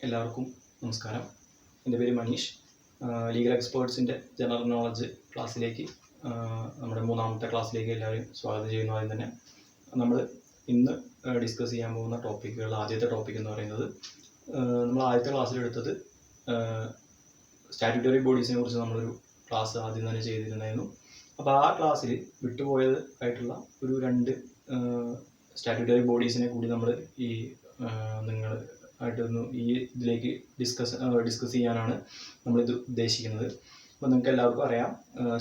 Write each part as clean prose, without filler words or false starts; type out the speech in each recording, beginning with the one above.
എല്ലാവർക്കും നമസ്കാരം. എൻ്റെ പേര് മനീഷ്. ലീഗൽ എക്സ്പേർട്സിൻ്റെ ജനറൽ നോളജ് ക്ലാസ്സിലേക്ക് നമ്മുടെ മൂന്നാമത്തെ ക്ലാസ്സിലേക്ക് എല്ലാവരും സ്വാഗതം ചെയ്യുന്നു. ആദ്യം തന്നെ നമ്മൾ ഇന്ന് ഡിസ്കസ് ചെയ്യാൻ പോകുന്ന ടോപ്പിക്കുകൾ, ആദ്യത്തെ ടോപ്പിക് എന്ന് പറയുന്നത് നമ്മൾ ആദ്യത്തെ ക്ലാസ്സിലെടുത്തത് സ്റ്റാറ്റ്യൂട്ടറി ബോഡീസിനെ കുറിച്ച് നമ്മളൊരു ക്ലാസ് ആദ്യം തന്നെ ചെയ്തിരുന്നായിരുന്നു. അപ്പോൾ ആ ക്ലാസ്സിൽ വിട്ടുപോയത് ആയിട്ടുള്ള ഒരു രണ്ട് സ്റ്റാറ്റ്യൂട്ടറി ബോഡീസിനെ കൂടി നമ്മൾ ഈ നിങ്ങൾ ആയിട്ടൊന്ന് ഈ ഇതിലേക്ക് ഡിസ്കസ് ചെയ്യാനാണ് നമ്മളിത് ഉദ്ദേശിക്കുന്നത്. അപ്പോൾ നിങ്ങൾക്ക് എല്ലാവർക്കും അറിയാം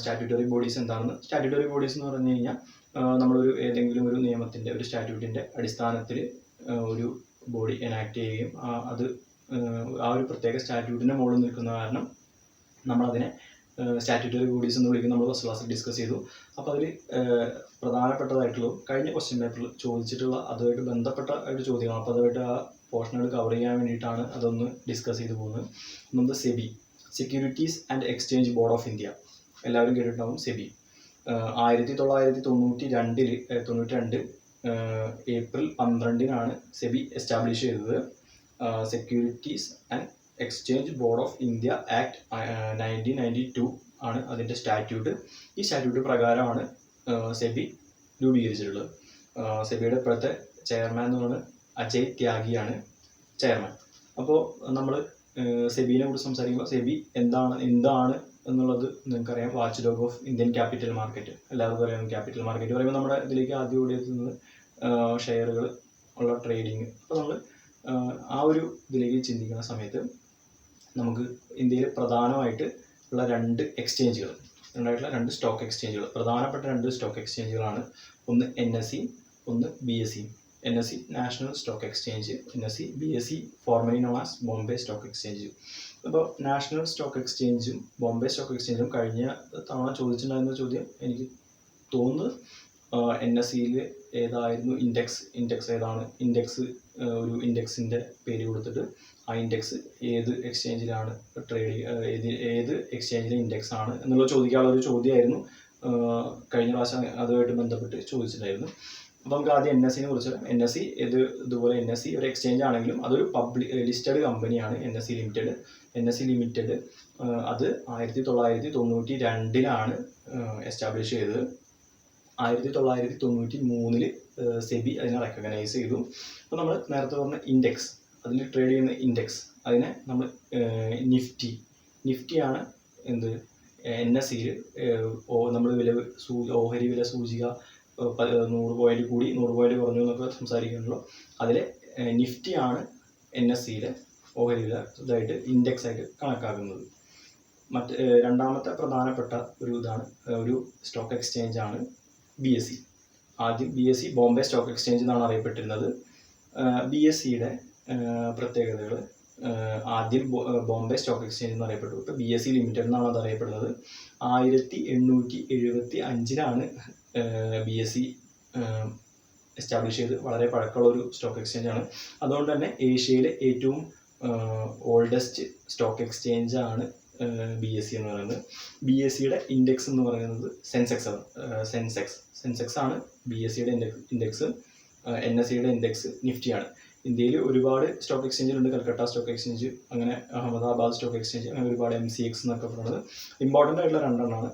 സ്റ്റാറ്റ്യൂട്ടറി ബോഡീസ് എന്താണെന്ന്. സ്റ്റാറ്റ്യൂട്ടറി ബോഡീസ് എന്ന് പറഞ്ഞു കഴിഞ്ഞാൽ നമ്മളൊരു ഏതെങ്കിലും ഒരു നിയമത്തിൻ്റെ, ഒരു സ്റ്റാറ്റ്യൂട്ടിൻ്റെ അടിസ്ഥാനത്തിൽ ഒരു ബോഡി എനാക്ട് ചെയ്യുകയും അത് ആ ഒരു പ്രത്യേക സ്റ്റാറ്റ്യൂട്ടിൻ്റെ മുകളിൽ നിൽക്കുന്ന കാരണം നമ്മളതിനെ സ്റ്റാറ്റ്യൂട്ടറി ബോഡീസ് എന്ന് വിളിക്കുന്ന നമ്മൾ ഫസ്റ്റ് ക്ലാസ്സിൽ ഡിസ്കസ് ചെയ്തു. അപ്പോൾ അതിൽ പ്രധാനപ്പെട്ടതായിട്ടുള്ള കഴിഞ്ഞ ക്വസ്റ്റ്യൻ പേപ്പറിൽ ചോദിച്ചിട്ടുള്ള അതുമായിട്ട് ബന്ധപ്പെട്ട ഒരു ചോദ്യമാണ്. അപ്പോൾ അതുമായിട്ട് ആ പോർഷനുകൾ കവർ ചെയ്യാൻ വേണ്ടിയിട്ടാണ് അതൊന്ന് ഡിസ്കസ് ചെയ്തു പോകുന്നത്. ഒന്നത് SEBI, securities and exchange board of India. എല്ലാവരും കേട്ടിട്ടുണ്ടാവും സെബി. 1992 ഏപ്രിൽ 12 സെബി എസ്റ്റാബ്ലിഷ് ചെയ്തത്. Securities and exchange board of India act 1992 ആണ് അതിൻ്റെ സ്റ്റാറ്റ്യൂട്ട്. ഈ സ്റ്റാറ്റ്യൂട്ട് പ്രകാരമാണ് സെബി രൂപീകരിച്ചിട്ടുള്ളത്. സെബിയുടെ ഇപ്പോഴത്തെ ചെയർമാൻ എന്ന് പറയുന്നത് അജയ് ത്യാഗിയാണ് ചെയർമാൻ. അപ്പോൾ നമ്മൾ സെബിനെ കുറിച്ച് സംസാരിക്കുമ്പോൾ സെബി എന്താണ് എന്നുള്ളത് നിങ്ങൾക്കറിയാം. Watch dog of Indian capital market, എല്ലാവർക്കും അറിയാം. ക്യാപിറ്റൽ മാർക്കറ്റ് പറയുമ്പോൾ നമ്മുടെ ഇതിലേക്ക് ആദ്യം ഓടി എത്തുന്നത് ഷെയറുകൾ ഉള്ള ട്രേഡിങ്. അപ്പോൾ നമ്മൾ ആ ഒരു ഇതിലേക്ക് ചിന്തിക്കുന്ന സമയത്ത് നമുക്ക് ഇന്ത്യയിൽ പ്രധാനമായിട്ട് ഉള്ള രണ്ട് സ്റ്റോക്ക് എക്സ്ചേഞ്ചുകൾ, പ്രധാനപ്പെട്ട രണ്ട് സ്റ്റോക്ക് എക്സ്ചേഞ്ചുകളാണ്. ഒന്ന് NSE, ഒന്ന് BSE. NSE national stock exchange, NSE BSE formally known as Bombay stock exchange. അപ്പോൾ നാഷണൽ സ്റ്റോക്ക് എക്സ്ചേഞ്ചും ബോംബെ സ്റ്റോക്ക് എക്സ്ചേഞ്ചും കഴിഞ്ഞ തവണ ചോദിച്ചിട്ടുണ്ടായിരുന്ന ചോദ്യം എനിക്ക് തോന്നുന്നത് NSEയിൽ ഏതായിരുന്നു ഇൻഡെക്സ് ഏതാണ്, ഒരു ഇൻഡെക്സിൻ്റെ പേര് കൊടുത്തിട്ട് ആ ഇൻഡെക്സ് ഏത് എക്സ്ചേഞ്ചിലാണ് ഏത് എക്സ്ചേഞ്ചിലെ ഇൻഡെക്സ് ആണ് എന്നുള്ള ചോദിക്കാനുള്ള ഒരു ചോദ്യമായിരുന്നു കഴിഞ്ഞ പ്രാവശ്യം അതുമായിട്ട് ബന്ധപ്പെട്ട് ചോദിച്ചിട്ടുണ്ടായിരുന്നു. അപ്പോൾ നമുക്ക് ആദ്യം NSEനെ കുറിച്ച്. NSE ഇതുപോലെ NSE ഒരു എക്സ്ചേഞ്ച് ആണെങ്കിലും അതൊരു ലിസ്റ്റഡ് കമ്പനിയാണ്. NSE ലിമിറ്റഡ് അത് 1992 എസ്റ്റാബ്ലിഷ് ചെയ്തത്. 1993 സെബി അതിനെ റെക്കഗ്നൈസ് ചെയ്തു. അപ്പോൾ നമ്മൾ നേരത്തെ പറഞ്ഞ ഇൻഡെക്സ്, അതിൽ ട്രേഡ് ചെയ്യുന്ന ഇൻഡെക്സ്, അതിനെ നമ്മൾ നിഫ്റ്റിയാണ് NSEയിൽ നമ്മൾ ഓഹരി വില സൂചിക 100 പോയിന്റ് കൂടി 100 പോയിന്റ് കുറഞ്ഞു എന്നൊക്കെ സംസാരിക്കുന്നുള്ളൂ. അതിലെ നിഫ്റ്റിയാണ് NSEയിലെ ഓഹരി വില ഇതായിട്ട് ഇൻഡെക്സ് ആയിട്ട് കണക്കാക്കുന്നത്. രണ്ടാമത്തെ പ്രധാനപ്പെട്ട ഒരു സ്റ്റോക്ക് എക്സ്ചേഞ്ച് ആണ് BSE. ആദ്യം BSE ബോംബെ സ്റ്റോക്ക് എക്സ്ചേഞ്ച് എന്നാണ് അറിയപ്പെട്ടിരുന്നത്. BSEയുടെ പ്രത്യേകതകൾ ആദ്യം ബോംബെ സ്റ്റോക്ക് എക്സ്ചേഞ്ച് എന്ന് അറിയപ്പെട്ടു. ഇപ്പോൾ BSE ലിമിറ്റഡ് എന്നാണ് അത് അറിയപ്പെടുന്നത്. 1875 BSE എസ്റ്റാബ്ലിഷ് ചെയ്ത് വളരെ പഴക്കമുള്ള ഒരു സ്റ്റോക്ക് എക്സ്ചേഞ്ച് ആണ്. അതുകൊണ്ട് തന്നെ ഏഷ്യയിലെ ഏറ്റവും ഓൾഡസ്റ്റ് സ്റ്റോക്ക് എക്സ്ചേഞ്ച് ആണ് BSE എന്ന് പറയുന്നത്. BSEയുടെ ഇൻഡെക്സ് എന്ന് പറയുന്നത് സെൻസെക്സ് ആണ് BSEയുടെ ഇൻഡെക്സ്. NSEയുടെ ഇൻഡെക്സ് നിഫ്റ്റിയാണ്. ഇന്ത്യയിൽ ഒരുപാട് സ്റ്റോക്ക് എക്സ്ചേഞ്ചുകളുണ്ട്. കൽക്കട്ട സ്റ്റോക്ക് എക്സ്ചേഞ്ച്, അങ്ങനെ അഹമ്മദാബാദ് സ്റ്റോക്ക് എക്സ്ചേഞ്ച്, അങ്ങനെ ഒരുപാട് MCX എന്നൊക്കെ പറയുന്നത്. ഇമ്പോർട്ടൻ്റ് ആയിട്ടുള്ള രണ്ടെണ്ണമാണ്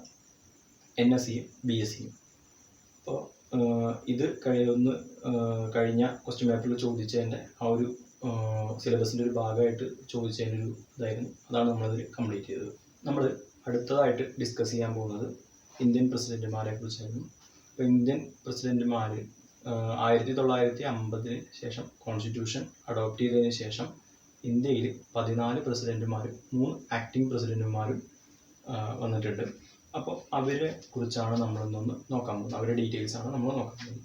NSEയും BSEയും. അപ്പോൾ ഇത് കഴിഞ്ഞ ക്വസ്റ്റ്യൻ പേപ്പറിൽ ചോദിച്ചതിൻ്റെ ആ ഒരു സിലബസിൻ്റെ ഒരു ഭാഗമായിട്ട് ചോദിച്ചതിൻ്റെ ഒരു ഇതായിരുന്നു. അതാണ് നമ്മളതിൽ കംപ്ലീറ്റ് ചെയ്തത്. നമ്മൾ അടുത്തതായിട്ട് ഡിസ്കസ് ചെയ്യാൻ പോകുന്നത് ഇന്ത്യൻ പ്രസിഡന്റുമാരെ കുറിച്ചായിരുന്നു. അപ്പോൾ ഇന്ത്യൻ പ്രസിഡന്റുമാർ 1950 ശേഷം കോൺസ്റ്റിറ്റ്യൂഷൻ അഡോപ്റ്റ് ചെയ്തതിന് ശേഷം ഇന്ത്യയിൽ 14 പ്രസിഡന്റുമാരും 3 ആക്ടിംഗ് പ്രസിഡന്റുമാരും വന്നിട്ടുണ്ട്. അപ്പോൾ അവരെ കുറിച്ചാണ് നമ്മളിന്നൊന്ന് നോക്കാൻ പോകുന്നത്. അവരുടെ ഡീറ്റെയിൽസ് ആണ് നമ്മൾ നോക്കാൻ പോകുന്നത്.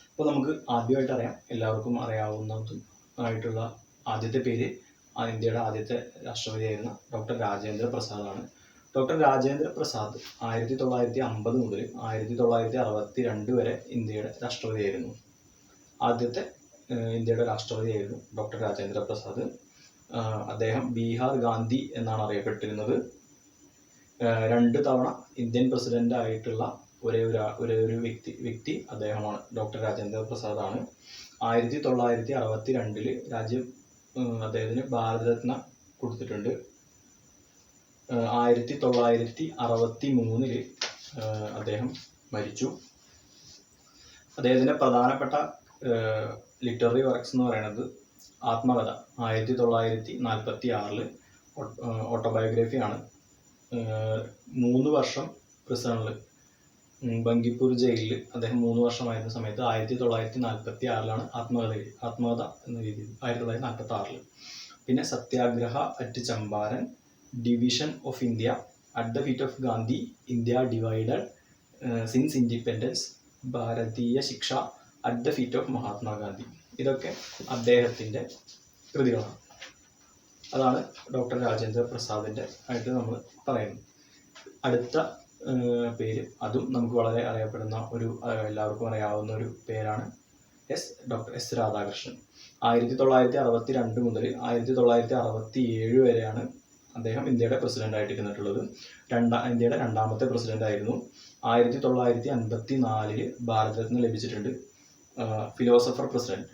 അപ്പോൾ നമുക്ക് ആദ്യമായിട്ട് എല്ലാവർക്കും അറിയാവുന്നതും ആയിട്ടുള്ള ആദ്യത്തെ പേര് ഇന്ത്യയുടെ ആദ്യത്തെ രാഷ്ട്രപതിയായിരുന്ന ഡോക്ടർ രാജേന്ദ്ര പ്രസാദ് ആണ്. ഡോക്ടർ രാജേന്ദ്ര പ്രസാദ് 1950 മുതൽ 1962 വരെ ഇന്ത്യയുടെ രാഷ്ട്രപതിയായിരുന്നു. ആദ്യത്തെ ഇന്ത്യയുടെ രാഷ്ട്രപതിയായിരുന്നു ഡോക്ടർ രാജേന്ദ്ര പ്രസാദ്. അദ്ദേഹം ബീഹാർ ഗാന്ധി എന്നാണ് അറിയപ്പെട്ടിരുന്നത്. 2 തവണ ഇന്ത്യൻ പ്രസിഡന്റ് ആയിട്ടുള്ള ഒരേ ഒരു വ്യക്തി അദ്ദേഹമാണ്, ഡോക്ടർ രാജേന്ദ്ര പ്രസാദ് ആണ്. 1962 അദ്ദേഹത്തിന് ഭാരതരത്ന കൊടുത്തിട്ടുണ്ട്. 1963 അദ്ദേഹം മരിച്ചു. അദ്ദേഹത്തിൻ്റെ പ്രധാനപ്പെട്ട ലിറ്റററി വർക്ക്സ് എന്ന് പറയുന്നത് ആത്മകഥ 1946 ഓട്ടോബയോഗ്രഫിയാണ്. 3 വർഷം പ്രിസണിൽ ബങ്കിപ്പൂർ ജയിലിൽ അദ്ദേഹം 3 വർഷമായിരുന്ന സമയത്ത് 1946 ആത്മകഥ എന്ന രീതിയിൽ 1946. പിന്നെ Satyagraha at Champaran, division of India, at the feet of Gandhi, India divided since independence, Bharatiya Shiksha, at the feet of Mahatma Gandhi. ഇതൊക്കെ അദ്ദേഹത്തിൻ്റെ കൃതികളാണ്. അതാണ് ഡോക്ടർ രാജേന്ദ്ര പ്രസാദിൻ്റെ ആയിട്ട് നമ്മൾ പറയുന്നത്. അടുത്ത പേര്, അതും നമുക്ക് വളരെ അറിയപ്പെടുന്ന ഒരു എല്ലാവർക്കും അറിയാവുന്ന ഒരു പേരാണ് ഡോക്ടർ എസ് രാധാകൃഷ്ണൻ. 1962 മുതൽ 1967 വരെയാണ് അദ്ദേഹം ഇന്ത്യയുടെ പ്രസിഡന്റ് ആയിട്ടിരുന്നിട്ടുള്ളത്. ഇന്ത്യയുടെ 2ാമത്തെ പ്രസിഡന്റ് ആയിരുന്നു. 1954 ഭാരതരത്ന ലഭിച്ചിട്ടുണ്ട്. ഫിലോസഫർ പ്രസിഡന്റ്,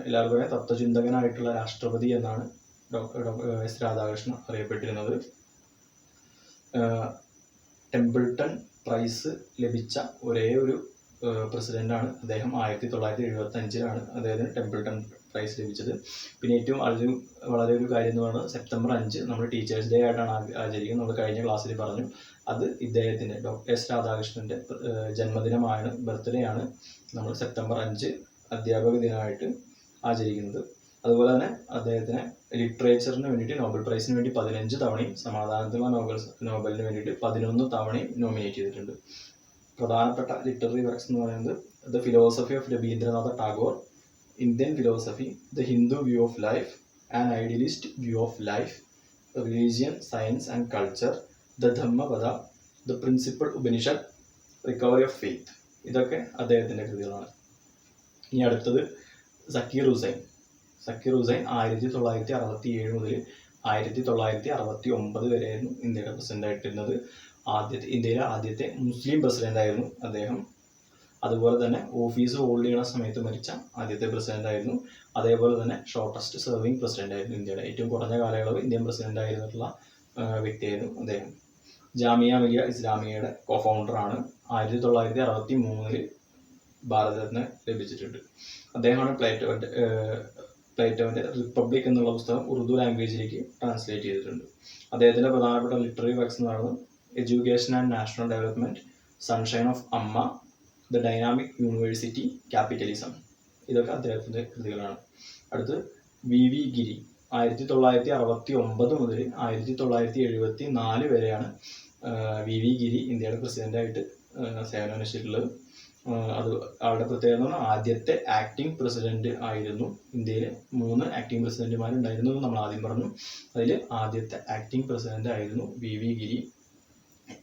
എല്ലാവർക്കും തത്വചിന്തകനായിട്ടുള്ള രാഷ്ട്രപതി എന്നാണ് ഡോക്ടർ എസ് രാധാകൃഷ്ണൻ അറിയപ്പെട്ടിരുന്നത്. ടെമ്പിൾട്ടൺ പ്രൈസ് ലഭിച്ച ഒരേ ഒരു പ്രസിഡന്റാണ് അദ്ദേഹം. 1975 അദ്ദേഹത്തിന് ടെമ്പിൾട്ടൺ പ്രൈസ് ലഭിച്ചത്. പിന്നെ ഏറ്റവും വളരെ ഒരു കാര്യം എന്ന് പറയുന്നത് സെപ്റ്റംബർ 5 നമ്മൾ ടീച്ചേഴ്സ് ഡേ ആയിട്ടാണ് ആചരിക്കുന്നത്. നമ്മൾ കഴിഞ്ഞ ക്ലാസ്സിൽ പറഞ്ഞു. അത് ഇദ്ദേഹത്തിൻ്റെ ഡോക്ടർ എസ് രാധാകൃഷ്ണൻ്റെ ജന്മദിനമാണ്, ബർത്ത്ഡേ ആണ് നമ്മൾ സെപ്റ്റംബർ 5 അധ്യാപക ദിനമായിട്ട് ആചരിക്കുന്നത്. അതുപോലെ തന്നെ അദ്ദേഹത്തിന് ലിറ്ററേച്ചറിന് വേണ്ടിയിട്ട് നോബൽ പ്രൈസിന് വേണ്ടി 15 തവണയും സമാധാനത്തിനുള്ള നോബലിന് വേണ്ടിയിട്ട് 11 തവണയും നോമിനേറ്റ് ചെയ്തിട്ടുണ്ട്. പ്രധാനപ്പെട്ട ലിറ്റററി വർക്ക്സ് എന്ന് പറയുന്നത് the philosophy of Rabindranath Tagore, Indian philosophy, the Hindu view of life, an idealist view of life, religion, science and culture, the Dhammapada, the principal Upanishad, recovery of faith. ഇതൊക്കെ അദ്ദേഹത്തിൻ്റെ കൃതികളാണ്. ഇനി അടുത്തത് സക്കീർ ഹുസൈൻ. 1967 മുതൽ 1969 വരെയായിരുന്നു ഇന്ത്യയുടെ പ്രസിഡന്റ് ആയിട്ടിരുന്നത്. ഇന്ത്യയിലെ ആദ്യത്തെ മുസ്ലിം പ്രസിഡന്റ് ആയിരുന്നു അദ്ദേഹം. അതുപോലെ തന്നെ ഓഫീസ് ഹോൾഡ് ചെയ്യുന്ന സമയത്ത് മരിച്ച ആദ്യത്തെ പ്രസിഡന്റ് ആയിരുന്നു. അതേപോലെ തന്നെ ഷോർട്ടസ്റ്റ് സെർവിങ് പ്രസിഡന്റ് ആയിരുന്നു. ഇന്ത്യയുടെ ഏറ്റവും കുറഞ്ഞ കാലയളവ് ഇന്ത്യൻ പ്രസിഡന്റ് ആയിരുന്നിട്ടുള്ള വ്യക്തിയായിരുന്നു അദ്ദേഹം. ജാമിയ മിലിയ ഇസ്ലാമിയയുടെ കോഫൗണ്ടറാണ്. 1963 ഭാരതരത്ന ലഭിച്ചിട്ടുണ്ട്. അദ്ദേഹമാണ് പ്ലേറ്റോവിൻ്റെ റിപ്പബ്ലിക് എന്നുള്ള പുസ്തകം ഉറുദു ലാംഗ്വേജിലേക്ക് ട്രാൻസ്ലേറ്റ് ചെയ്തിട്ടുണ്ട്. അദ്ദേഹത്തിൻ്റെ പ്രധാനപ്പെട്ട ലിറ്റററി വർക്ക്സ് എന്ന് പറയുന്നത് education and national development, sunshine of അമ്മ, ദ ഡൈനാമിക് യൂണിവേഴ്സിറ്റി, ക്യാപിറ്റലിസം. ഇതൊക്കെ അദ്ദേഹത്തിൻ്റെ കൃതികളാണ്. അടുത്ത് വി ഗിരി. 1969 മുതൽ 1974 വരെയാണ് വി ഗിരി ഇന്ത്യയുടെ പ്രസിഡൻ്റായിട്ട് സേവനമനുഷ്ഠിച്ചിട്ടുള്ളത്. ആളുടെ പ്രത്യേകത എന്ന് പറഞ്ഞാൽ ആദ്യത്തെ ആക്ടിംഗ് പ്രസിഡന്റ് ആയിരുന്നു. ഇന്ത്യയിൽ 3 ആക്ടിംഗ് പ്രസിഡന്റുമാരുണ്ടായിരുന്നു എന്ന് നമ്മൾ ആദ്യം പറഞ്ഞു. അതിൽ ആദ്യത്തെ ആക്ടിംഗ് പ്രസിഡന്റ് ആയിരുന്നു വി ഗിരി.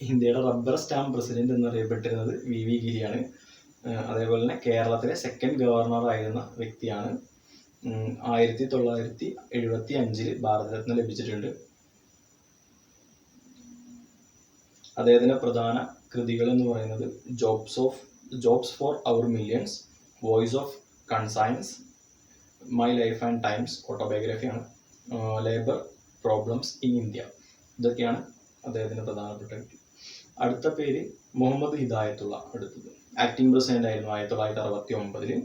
ഇന്ത്യയുടെ റബ്ബർ സ്റ്റാമ്പ് പ്രസിഡന്റ് എന്നറിയപ്പെട്ടിരുന്നത് വി ഗിരിയാണ്. അതേപോലെ തന്നെ കേരളത്തിലെ സെക്കൻഡ് ഗവർണർ ആയിരുന്ന വ്യക്തിയാണ്. 1975 ഭാരതരത്ന ലഭിച്ചിട്ടുണ്ട്. അദ്ദേഹത്തിൻ്റെ പ്രധാന കൃതികൾ എന്ന് പറയുന്നത് jobs for our millions, voice of conscience, my life and times ഓട്ടോബയോഗ്രഫിയാണ്, ലേബർ പ്രോബ്ലംസ് ഇൻ ഇന്ത്യ. ഇതൊക്കെയാണ് അദ്ദേഹത്തിൻ്റെ പ്രധാനപ്പെട്ട കൃതി. അടുത്ത പേര് മുഹമ്മദ് ഹിദായത്തുള്ള. അടുത്തത് ആക്ടിംഗ് പ്രസിഡന്റ് ആയിരുന്നു 1969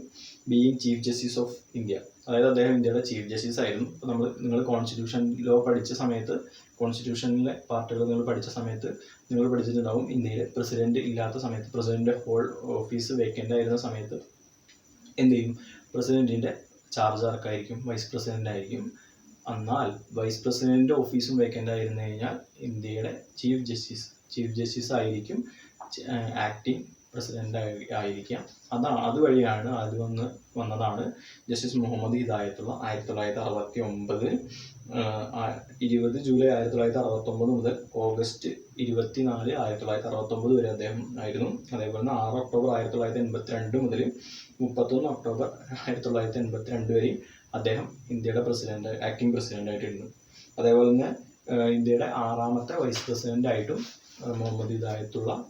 being chief justice of India. അതായത് അദ്ദേഹം ഇന്ത്യയുടെ ചീഫ് ജസ്റ്റിസ് ആയിരുന്നു. അപ്പോൾ നിങ്ങൾ കോൺസ്റ്റിറ്റ്യൂഷൻ ലോ പഠിച്ച സമയത്ത്, കോൺസ്റ്റിറ്റ്യൂഷനിലെ പാർട്ടുകൾ നിങ്ങൾ പഠിച്ച സമയത്ത് നിങ്ങൾ പഠിച്ചിട്ടുണ്ടാവും. ഇന്ത്യയിൽ പ്രസിഡന്റ് ഇല്ലാത്ത സമയത്ത്, പ്രസിഡന്റ് ഹോൾ ഓഫീസ് വേക്കൻ്റ് ആയിരുന്ന സമയത്ത് എന്ത് ചെയ്യും? പ്രസിഡന്റിൻ്റെ ചാർജ് ആർക്കായിരിക്കും? വൈസ് പ്രസിഡന്റ് ആയിരിക്കും. എന്നാൽ വൈസ് പ്രസിഡന്റ് ഓഫീസും വേക്കൻ്റ് ആയിരുന്നു കഴിഞ്ഞാൽ ഇന്ത്യയുടെ ചീഫ് ജസ്റ്റിസ് ആയിരിക്കും ആക്ടിംഗ് പ്രസിഡന്റ് ആയിരിക്കാം. അതുവഴിയാണ് വന്നതാണ് ജസ്റ്റിസ് മുഹമ്മദ് ഹിദായത്തുള്ള 1969 20 ജൂലൈ 1969 മുതൽ ഓഗസ്റ്റ് 24 1969 വരെ അദ്ദേഹം ആയിരുന്നു. അതേപോലെ തന്നെ 6 ഒക്ടോബർ 1982 മുതൽ 31 ഒക്ടോബർ 1982 വരെയും അദ്ദേഹം ഇന്ത്യയുടെ ആക്ടിംഗ് പ്രസിഡന്റ് ആയിട്ടിരുന്നു. അതേപോലെ തന്നെ ഇന്ത്യയുടെ 6ാമത്തെ വൈസ് പ്രസിഡന്റ് ആയിട്ടും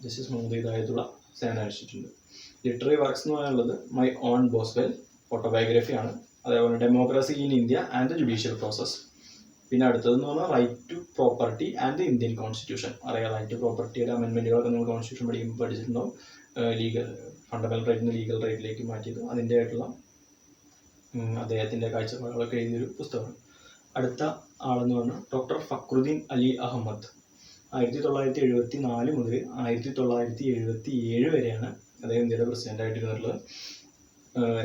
ജസ്റ്റിസ് മുഹമ്മദ് ഹിദായത്തുള്ള സേവനമനുഷ്ഠിച്ചിട്ടുണ്ട്. ലിറ്റററി വർക്ക്സ് എന്ന് പറയുന്നത് മൈ ഓൺ ബോസ്വെൽ ഓട്ടോബയോഗ്രഫിയാണ്. അതേപോലെ democracy in India and the judicial process. പിന്നെ അടുത്തതെന്ന് പറഞ്ഞാൽ right to property and the Indian constitution. അറിയാം, റൈറ്റ് ടു പ്രോപ്പർട്ടിയുടെ അമെൻമെൻറ്റുകളൊക്കെ നമ്മൾ കോൺസ്റ്റിറ്റ്യൂഷൻ പഠിച്ചിട്ടുണ്ടാവും. ലീഗൽ ഫണ്ടമെന്റൽ റൈറ്റിന് ലീഗൽ റൈറ്റിലേക്ക് മാറ്റിയത് അതിൻ്റെ ആയിട്ടുള്ള അദ്ദേഹത്തിൻ്റെ കാഴ്ചപ്പാടുകളൊക്കെ എഴുതിയൊരു പുസ്തകമാണ്. അടുത്ത ആളെന്ന് പറഞ്ഞാൽ ഡോക്ടർ ഫക്രുദ്ദീൻ അലി അഹമ്മദ്. 1974 മുതൽ 1977 വരെയാണ് അദ്ദേഹം ഇന്ത്യയുടെ പ്രസിഡന്റ് ആയിട്ടിരുന്നിട്ടുള്ളത്.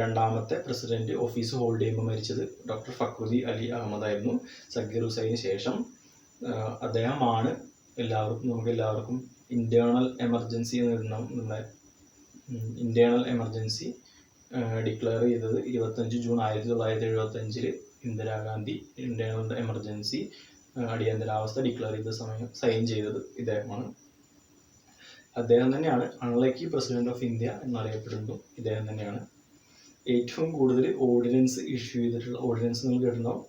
രണ്ടാമത്തെ പ്രസിഡന്റ് ഓഫീസ് ഹോൾഡ് ചെയ്യുമ്പോൾ മരിച്ചത് ഡോക്ടർ ഫക്രുദ്ദീൻ അലി അഹമ്മദ് ആയിരുന്നു. സക്കീർ ഹുസൈന് ശേഷം അദ്ദേഹമാണ് നമുക്ക് എല്ലാവർക്കും ഇന്റേണൽ എമർജൻസി നമ്മുടെ ഇന്റേണൽ എമർജൻസി ഡിക്ലെയർ ചെയ്തത് 25 ജൂൺ 1975 ഇന്ദിരാഗാന്ധി ഇന്റേണൽ എമർജൻസി അടിയന്തരാവസ്ഥ ഡിക്ലെയർ ചെയ്ത സമയം സൈൻ ചെയ്തത് ഇദ്ദേഹമാണ്. അദ്ദേഹം തന്നെയാണ് അൺലക്കി പ്രസിഡന്റ് ഓഫ് ഇന്ത്യ എന്നറിയപ്പെടുന്നതും ഇദ്ദേഹം തന്നെയാണ്. ഏറ്റവും കൂടുതൽ ഓർഡിനൻസ് ഇഷ്യൂ ചെയ്തിട്ടുള്ള, ഓർഡിനൻസ് നിങ്ങൾ കേട്ടിട്ടുണ്ടാവും,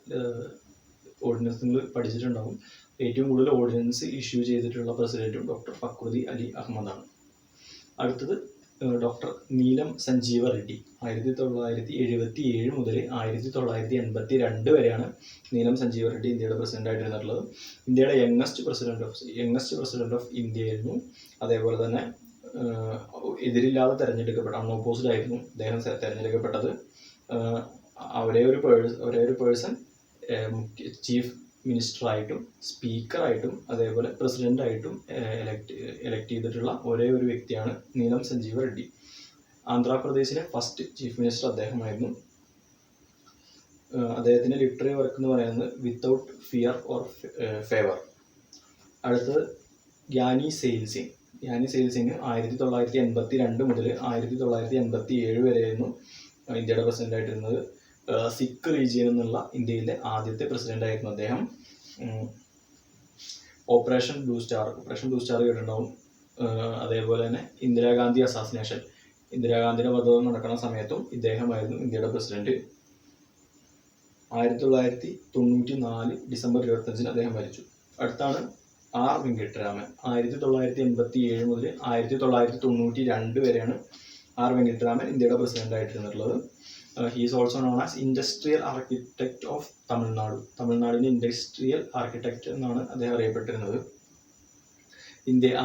ഓർഡിനൻസ് നിങ്ങൾ പഠിച്ചിട്ടുണ്ടാവും. ഏറ്റവും കൂടുതൽ ഓർഡിനൻസ് ഇഷ്യൂ ചെയ്തിട്ടുള്ള പ്രസിഡന്റും ഡോക്ടർ ഫക്രുദ്ദീൻ അലി അഹമ്മദാണ്. അടുത്തത് ഡോക്ടർ നീലം സഞ്ജീവ റെഡ്ഡി. 1977 മുതൽ 1982 വരെയാണ് നീലം സഞ്ജീവ റെഡ്ഡി ഇന്ത്യയുടെ പ്രസിഡന്റ് ആയിട്ടിരുന്നിട്ടുള്ളത്. ഇന്ത്യയുടെ യങ്ങസ്റ്റ് പ്രസിഡന്റ് ഓഫ് ഇന്ത്യ ആയിരുന്നു. അതേപോലെ തന്നെ എതിരില്ലാതെ തെരഞ്ഞെടുക്കപ്പെട്ട, അൺഓപ്പോസ്ഡ് ആയിരുന്നു അദ്ദേഹം തെരഞ്ഞെടുക്കപ്പെട്ടത്. ഒരേ ഒരു പേഴ്സൺ ചീഫ് മിനിസ്റ്ററായിട്ടും സ്പീക്കറായിട്ടും അതേപോലെ പ്രസിഡന്റായിട്ടും എലക്ട് ചെയ്തിട്ടുള്ള ഒരേ ഒരു വ്യക്തിയാണ് നീലം സഞ്ജീവ റെഡ്ഡി. ആന്ധ്രാപ്രദേശിലെ ഫസ്റ്റ് ചീഫ് മിനിസ്റ്റർ അദ്ദേഹമായിരുന്നു. അദ്ദേഹത്തിൻ്റെ ലിറ്റററി വർക്ക് എന്ന് പറയുന്നത് വിത്തൗട്ട് ഫിയർ ഓർ ഫേവർ. അടുത്തത് ഗ്യാനി സെയിൽ സിംഗ്. 1982 മുതൽ 1987 വരെയായിരുന്നു ഇന്ത്യയുടെ പ്രസിഡന്റ് ആയിട്ടിരുന്നത്. സിഖ് റീജിയൻ എന്നുള്ള ഇന്ത്യയിലെ ആദ്യത്തെ പ്രസിഡന്റ് ആയിരുന്നു അദ്ദേഹം. ഓപ്പറേഷൻ ബ്ലൂ സ്റ്റാർ കേട്ടിട്ടുണ്ടാവും. അതേപോലെ തന്നെ ഇന്ദിരാഗാന്ധി അസാസിനേഷൻ, ഇന്ദിരാഗാന്ധിയുടെ വധം നടക്കുന്ന സമയത്തും ഇദ്ദേഹമായിരുന്നു ഇന്ത്യയുടെ പ്രസിഡന്റ്. 1994 ഡിസംബർ 25 അദ്ദേഹം മരിച്ചു. അടുത്താണ് ആർ വെങ്കിട്ടരാമൻ. 1987 മുതൽ 1992 വരെയാണ് ആർ വെങ്കിട്ടരാമൻ ഇന്ത്യയുടെ പ്രസിഡന്റ് ആയിട്ടിരുന്നിട്ടുള്ളത്. He is also known as industrial architect of Tamil Nadu. തമിഴ്നാടിൻ്റെ ഇൻഡസ്ട്രിയൽ ആർക്കിടെക്ട് എന്നാണ് അദ്ദേഹം അറിയപ്പെട്ടിരുന്നത്.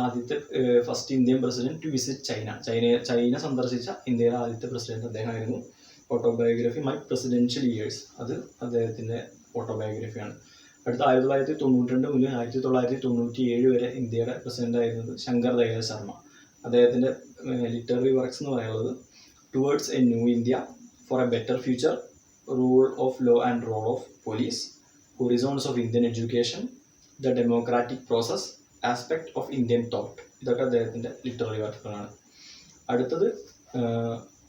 ആദ്യത്തെ first Indian president to visit China സന്ദർശിച്ച ഇന്ത്യയിലെ ആദ്യത്തെ പ്രസിഡന്റ് അദ്ദേഹമായിരുന്നു. ഓട്ടോബയോഗ്രഫി മൈ പ്രസിഡൻഷ്യൽ ഇയേഴ്സ്, അത് അദ്ദേഹത്തിൻ്റെ ഓട്ടോബയോഗ്രഫിയാണ്. അടുത്ത 1992 മുതൽ 1997 വരെ ഇന്ത്യയുടെ പ്രസിഡന്റ് ആയിരുന്നത് ശങ്കർ ദയാൽ ശർമ്മ. അദ്ദേഹത്തിൻ്റെ ലിറ്റററി വർക്ക്സ് എന്ന് പറയുന്നത് towards a new India, for a better future, rule of law and role of police, horizons of Indian education, the democratic process, aspect of Indian thought. ഇതൊക്കെ അദ്ദേഹത്തിൻ്റെ ലിറ്റററി വർക്കുകളാണ്. അടുത്തത്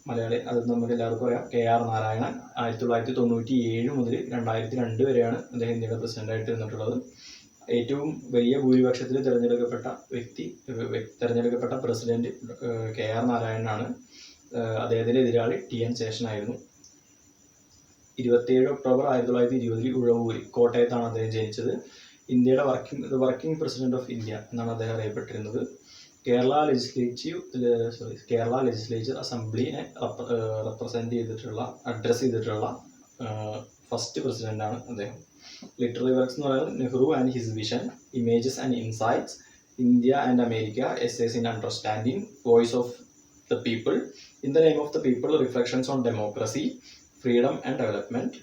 മലയാളി, അത് നമുക്ക് എല്ലാവർക്കും അറിയാം, KR നാരായണൻ. 1997 മുതൽ 2002 വരെയാണ് അദ്ദേഹം ഇന്ത്യയുടെ പ്രസിഡന്റ് ആയിട്ട് ഇരുന്നിട്ടുള്ളത്. ഏറ്റവും വലിയ ഭൂരിപക്ഷത്തിൽ തിരഞ്ഞെടുക്കപ്പെട്ട പ്രസിഡന്റ് KR നാരായണനാണ്. അദ്ദേഹത്തിൻ്റെ എതിരാളി TN ശേഷനായിരുന്നു. 27 ഒക്ടോബർ 1920 ഉഴവൂര്, കോട്ടയത്താണ് അദ്ദേഹം ജനിച്ചത്. ഇന്ത്യയുടെ വർക്കിംഗ് പ്രസിഡന്റ് ഓഫ് ഇന്ത്യ എന്നാണ് അദ്ദേഹം അറിയപ്പെട്ടിരുന്നത്. കേരള ലെജിസ്ലേച്ചർ അസംബ്ലിനെ അഡ്രസ് ചെയ്തിട്ടുള്ള ഫസ്റ്റ് പ്രസിഡന്റാണ് അദ്ദേഹം. ലിറ്റററി വർക്ക്സ് എന്ന് പറയുന്നത് Nehru and his vision, images and insights, India and America, essays in understanding, voice of the people, in the name of the people, reflections on democracy, freedom and development,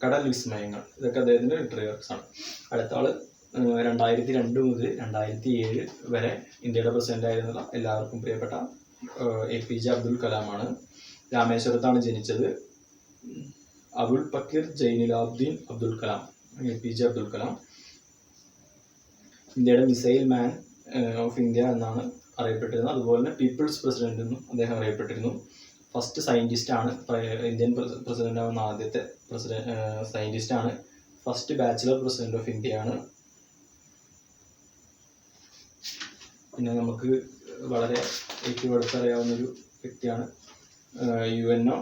കടൽ വിസ്മയങ്ങൾ. ഇതൊക്കെ അദ്ദേഹത്തിൻ്റെ literary works ആണ്. അടുത്ത ആള് 2002 മുതൽ 2007 വരെ ഇന്ത്യയുടെ പ്രസിഡന്റ് ആയിരുന്ന എല്ലാവർക്കും പ്രിയപ്പെട്ട APJ അബ്ദുൽ കലാമാണ്. രാമേശ്വരത്താണ് ജനിച്ചത്. അബുൽ പക്കീർ ജൈനുലാബ്ദീൻ അബ്ദുൽ കലാം, APJ അബ്ദുൽ കലാം. ഇന്ത്യയുടെ മിസൈൽ മാൻ ഓഫ് ഇന്ത്യ എന്നാണ് അറിയപ്പെട്ടിരുന്നത്. അതുപോലെ തന്നെ പീപ്പിൾസ് പ്രസിഡന്റ് എന്നും അദ്ദേഹം അറിയപ്പെട്ടിരുന്നു. ഫസ്റ്റ് സയന്റിസ്റ്റാണ്, ഇന്ത്യൻ പ്രസിഡന്റ് ആവുന്ന ആദ്യത്തെ സയന്റിസ്റ്റാണ്. ഫസ്റ്റ് ബാച്ചിലർ പ്രസിഡന്റ് ഓഫ് ഇന്ത്യയാണ്. പിന്നെ നമുക്ക് വളരെ ഏറ്റവും അടുത്തറിയാവുന്നൊരു വ്യക്തിയാണ് UNO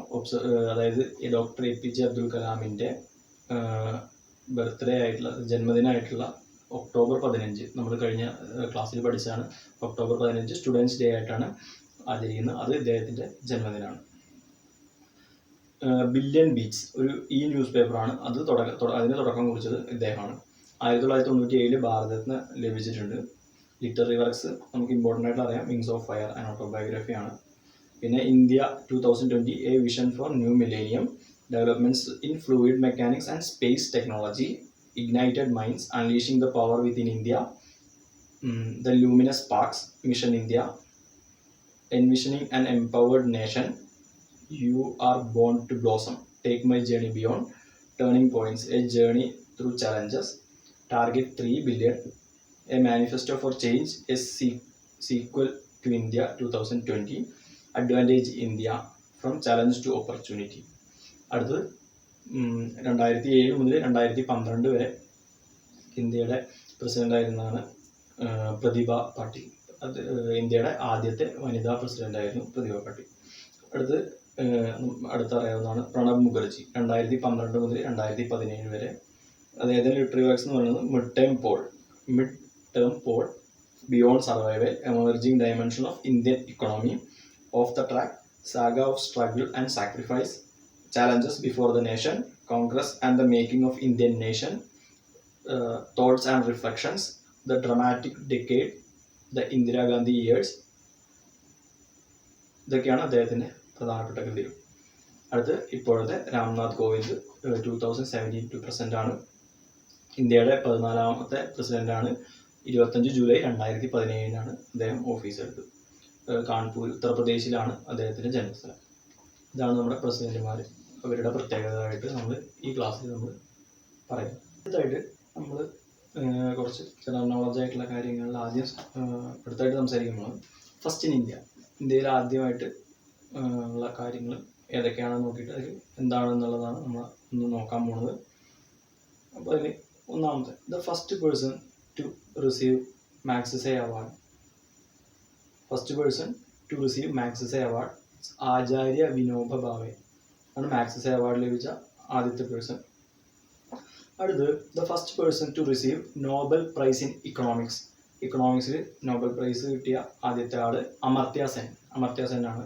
അതായത് ഡോക്ടർ APJ അബ്ദുൽ കലാമിൻ്റെ ബർത്ത്ഡേ ആയിട്ടുള്ള, ജന്മദിനമായിട്ടുള്ള ഒക്ടോബർ 15, നമ്മൾ കഴിഞ്ഞ ക്ലാസ്സിൽ പഠിച്ചതാണ്. ഒക്ടോബർ 15 സ്റ്റുഡൻസ് ഡേ ആയിട്ടാണ് ആചരിക്കുന്നത്. അത് ഇദ്ദേഹത്തിൻ്റെ ജന്മദിനമാണ്. ബില്യൺ ബീറ്റ്സ് ഒരു ന്യൂസ് പേപ്പറാണ്. അതിന് തുടക്കം കുറിച്ചത് ഇദ്ദേഹമാണ്. 1997 ഭാരതരത്ന ലഭിച്ചിട്ടുണ്ട്. ലിറ്റററി വർക്ക്സ് നമുക്ക് ഇമ്പോർട്ടൻ്റ് ആയിട്ട് അറിയാം. വിങ്സ് ഓഫ് ഫയർ ആൻഡ് ഓട്ടോബയോഗ്രഫിയാണ്. പിന്നെ India 2020 a vision for new millennium, developments in fluid mechanics and space technology, ignited minds, unleashing the power within India, the luminous sparks, mission India, envisioning an empowered nation, you are born to blossom, take my journey beyond, turning points, a journey through challenges, target 3 billion, a manifesto for change, a sequel to India 2020, advantage India from challenge to opportunity. അടുത്തത് 2007 മുതൽ 2012 വരെ ഇന്ത്യയുടെ president ആയിരുന്നതാണ് പ്രതിഭ പാട്ടീൽ. അത് ഇന്ത്യയുടെ ആദ്യത്തെ വനിതാ president ആയിരുന്നു പ്രതിഭ പാട്ടീൽ. അടുത്തറിയാവുന്നതാണ് പ്രണബ് മുഖർജി. 2012 മുതൽ 2017 വരെ അദ്ദേഹത്തിൻ്റെ ലിറ്റററി വർക്ക്സ് എന്ന് പറയുന്നത് mid term Paul, beyond survival, emerging dimension of Indian economy, of the track, saga of struggle and sacrifice, challenges before the nation, Congress and the making of Indian nation, thoughts and reflections, the dramatic decade, the Indira Gandhi years. ഇതൊക്കെയാണ് അദ്ദേഹത്തിൻ്റെ പ്രധാനപ്പെട്ട കൃതികൾ. അടുത്ത് ഇപ്പോഴത്തെ Ramnath Kovind 2017 president ആണ്. ഇന്ത്യയുടെ 14ാമത്തെ പ്രസിഡന്റാണ്. 25 July 2017 അദ്ദേഹം ഓഫീസ് എടുത്തത്. കാൺപൂർ ഉത്തർപ്രദേശിലാണ് അദ്ദേഹത്തിൻ്റെ ജന്മസ്ഥലം. ഇതാണ് നമ്മുടെ പ്രസിഡന്റുമാർ. അവരുടെ പ്രത്യേകതയായിട്ട് നമ്മൾ ഈ ക്ലാസ്സിൽ നമ്മൾ പറയാം. അടുത്തായിട്ട് നമ്മൾ കുറച്ച് ജനറൽ നോളജ് ആയിട്ടുള്ള കാര്യങ്ങളിൽ അടുത്തായിട്ട് സംസാരിക്കുമ്പോൾ ഫസ്റ്റ് ഇൻ ഇന്ത്യ, ഇന്ത്യയിൽ ആദ്യമായിട്ട് ഉള്ള കാര്യങ്ങൾ ഏതൊക്കെയാണെന്ന് നോക്കിയിട്ട് അതിൽ എന്താണെന്നുള്ളതാണ് നമ്മൾ ഒന്ന് നോക്കാൻ പോകുന്നത്. അപ്പോൾ അതിൽ ഒന്നാമത്തെ, the first person to receive Magsaysay award. First person to receive Magsaysay award Acharya Vinoba Bhave ആണ് മാഗ്സസെ അവാർഡ് ലഭിച്ച ആദ്യത്തെ പേഴ്സൺ. അടുത്ത്, the first person to receive Nobel prize in economics. ഇക്കണോമിക്സിൽ നോബൽ പ്രൈസ് കിട്ടിയ ആദ്യത്തെ ആൾ അമർത്യ സെൻ ആണ്.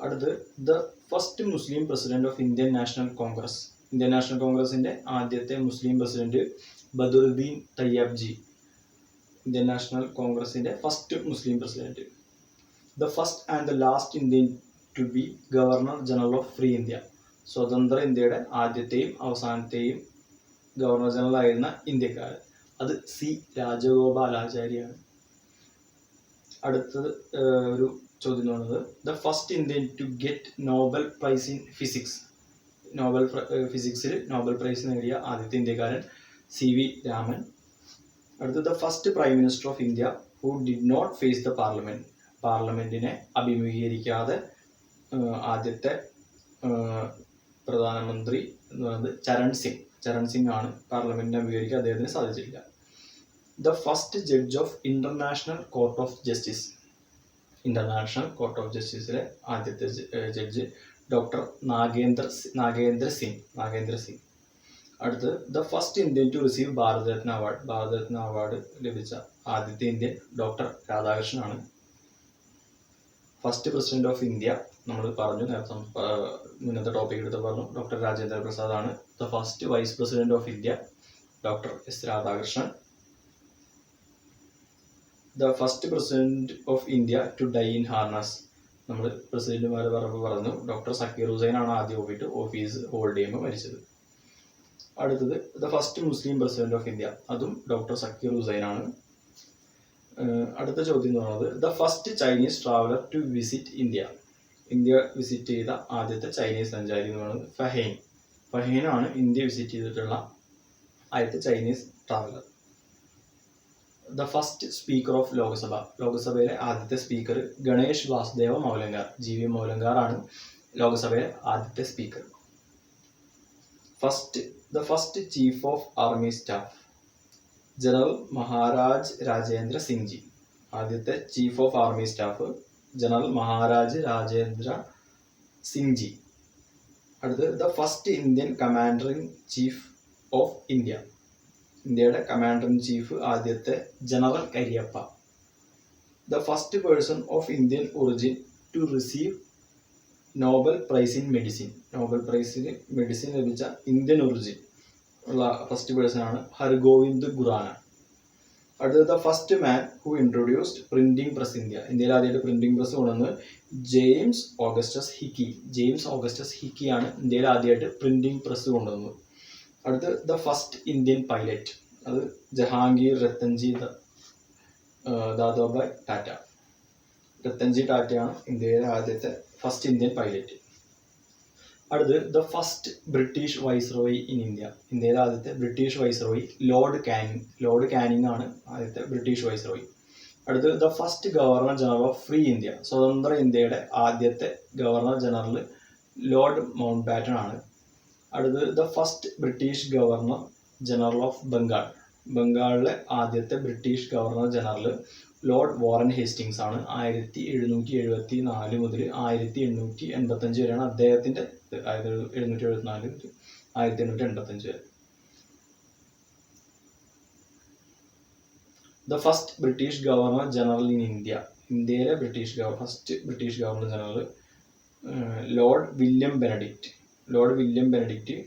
അടുത്ത്, the first Muslim president of Indian National Congress. Indian National കോൺഗ്രസിൻ്റെ ആദ്യത്തെ Muslim president Badruddin Tyabji. Indian National കോൺഗ്രസിൻ്റെ first Muslim president. The first and the last Indian to be governor general of free India. സ്വതന്ത്ര ഇന്ത്യയുടെ ആദ്യത്തെയും അവസാനത്തെയും ഗവർണർ ജനറൽ ആയിരുന്ന ഇന്ത്യക്കാരൻ, അത് സി രാജഗോപാലാചാര്യാണ്. അടുത്തത് ഒരു ചോദ്യം എന്ന് പറയുന്നത്, the first Indian to get Nobel prize in physics. ഫിസിക്സിൽ നോബൽ പ്രൈസ് നേടിയ ആദ്യത്തെ ഇന്ത്യക്കാരൻ സി വി രാമൻ. അടുത്തത്, the first prime minister of India who did not face the parliament. പാർലമെന്റിനെ അഭിമുഖീകരിക്കാതെ ആദ്യത്തെ പ്രധാനമന്ത്രി എന്ന് പറയുന്നത് ചരൺ സിംഗ് ആണ്. പാർലമെന്റിനെ അഭിമുഖീകരിക്കാൻ അദ്ദേഹത്തിന് സാധിച്ചില്ല. The first judge of International Court of Justice. International Court of ജസ്റ്റിസിലെ ആദ്യത്തെ ജഡ്ജ് ഡോക്ടർ നാഗേന്ദ്ര സിംഗ്. അടുത്ത്, the first Indian to receive Bharat Ratna award. Bharat Ratna award ലഭിച്ച ആദ്യത്തെ ഇന്ത്യൻ ഡോക്ടർ രാധാകൃഷ്ണനാണ്. ഫസ്റ്റ് പ്രസിഡന്റ് ഓഫ് ഇന്ത്യ നമ്മൾ പറഞ്ഞു, നേരത്തെ മുന്നത്തെ ടോപ്പിക് എടുത്ത് പറഞ്ഞു, ഡോക്ടർ രാജേന്ദ്ര പ്രസാദ് ആണ്. The first vice president of India doctor S Radhakrishnan. The first president of India to die in harness. നമ്മൾ പ്രസിഡന്റുമാർ പറഞ്ഞു, ഡോക്ടർ സക്കീർ ഹുസൈൻ ആണ് ആദ്യം ഓഫീസ് ഹോൾഡ് ചെയ്യുമ്പോൾ മരിച്ചത്. അടുത്തത്, the first Muslim president of India, അതും ഡോക്ടർ സക്കീർ ഹുസൈൻ ആണ്. അടുത്ത ചോദ്യം എന്ന് പറയുന്നത്, the first Chinese traveller to visit India. India visit ചെയ്ത ആദ്യത്തെ ചൈനീസ് സഞ്ചാരി എന്ന് പറയുന്നത് ഫഹീനാണ് ഇന്ത്യ വിസിറ്റ് ചെയ്തിട്ടുള്ള ആദ്യത്തെ Chinese traveller. The first speaker of Lok Sabha. ലോക്സഭയിലെ ആദ്യത്തെ സ്പീക്കർ ഗണേഷ് വാസുദേവ മൗലങ്കാർ. GV മൗലങ്കാർ ആണ് ലോക്സഭയിലെ ആദ്യത്തെ speaker. The first chief of army staff general Maharaj Rajendra Singh ji. ആദ്യത്തെ chief of army staff general Maharaj Rajendra Singh ji. അടുത്ത്, the first Indian commander in chief of India. ഇന്ത്യയുടെ കമാൻഡർ ഇൻ ചീഫ് ആദ്യത്തെ general Cariappa. The first person of Indian origin to receive Nobel prize in medicine, Nobel പ്രൈസിന് medicine ലഭിച്ച Indian origin ഉള്ള first person ആണ് ഹർഗോവിന്ദ് ഖുറാന. അടുത്തത് the first man who introduced printing press ഇന്ത്യയിൽ ആദ്യമായിട്ട് printing press കൊണ്ടുവന്നത് James Augustus Hicky. James Augustus ഹിക്കിയാണ് ഇന്ത്യയിൽ ആദ്യമായിട്ട് പ്രിന്റിംഗ് പ്രസ് കൊണ്ടുവന്നത്. അടുത്ത് ദ ഫസ്റ്റ് ഇന്ത്യൻ പൈലറ്റ്, അത് ജഹാംഗീർ രത്തൻജി ദാദോഭായ് ടാറ്റ. രത്തൻജി ടാറ്റയാണ് ഇന്ത്യയിലെ ആദ്യത്തെ ഫസ്റ്റ് ഇന്ത്യൻ പൈലറ്റ്. അടുത്ത് the first British viceroy in India, ഇന്ത്യയിലെ ആദ്യത്തെ British viceroy Lord Canning. Lord Canning ആണ് ആദ്യത്തെ ബ്രിട്ടീഷ് വൈസ്രോയി. അടുത്ത് the first governor general of free India, സ്വതന്ത്ര ഇന്ത്യയുടെ ആദ്യത്തെ governor general Lord Mountbatten ആണ്. അടുത്ത് the first British governor general of Bengal, ബംഗാളിലെ ആദ്യത്തെ British governor general Lord Warren Hastings ആണ്. 1774 മുതൽ 1885 വരെയാണ് അദ്ദേഹത്തിൻ്റെ, അതായത് 774 മുതൽ 1885 വരെ. The first British governor general in India, ഇന്ത്യയിലെ first British governor general lord William Benedict. Lord William Benedict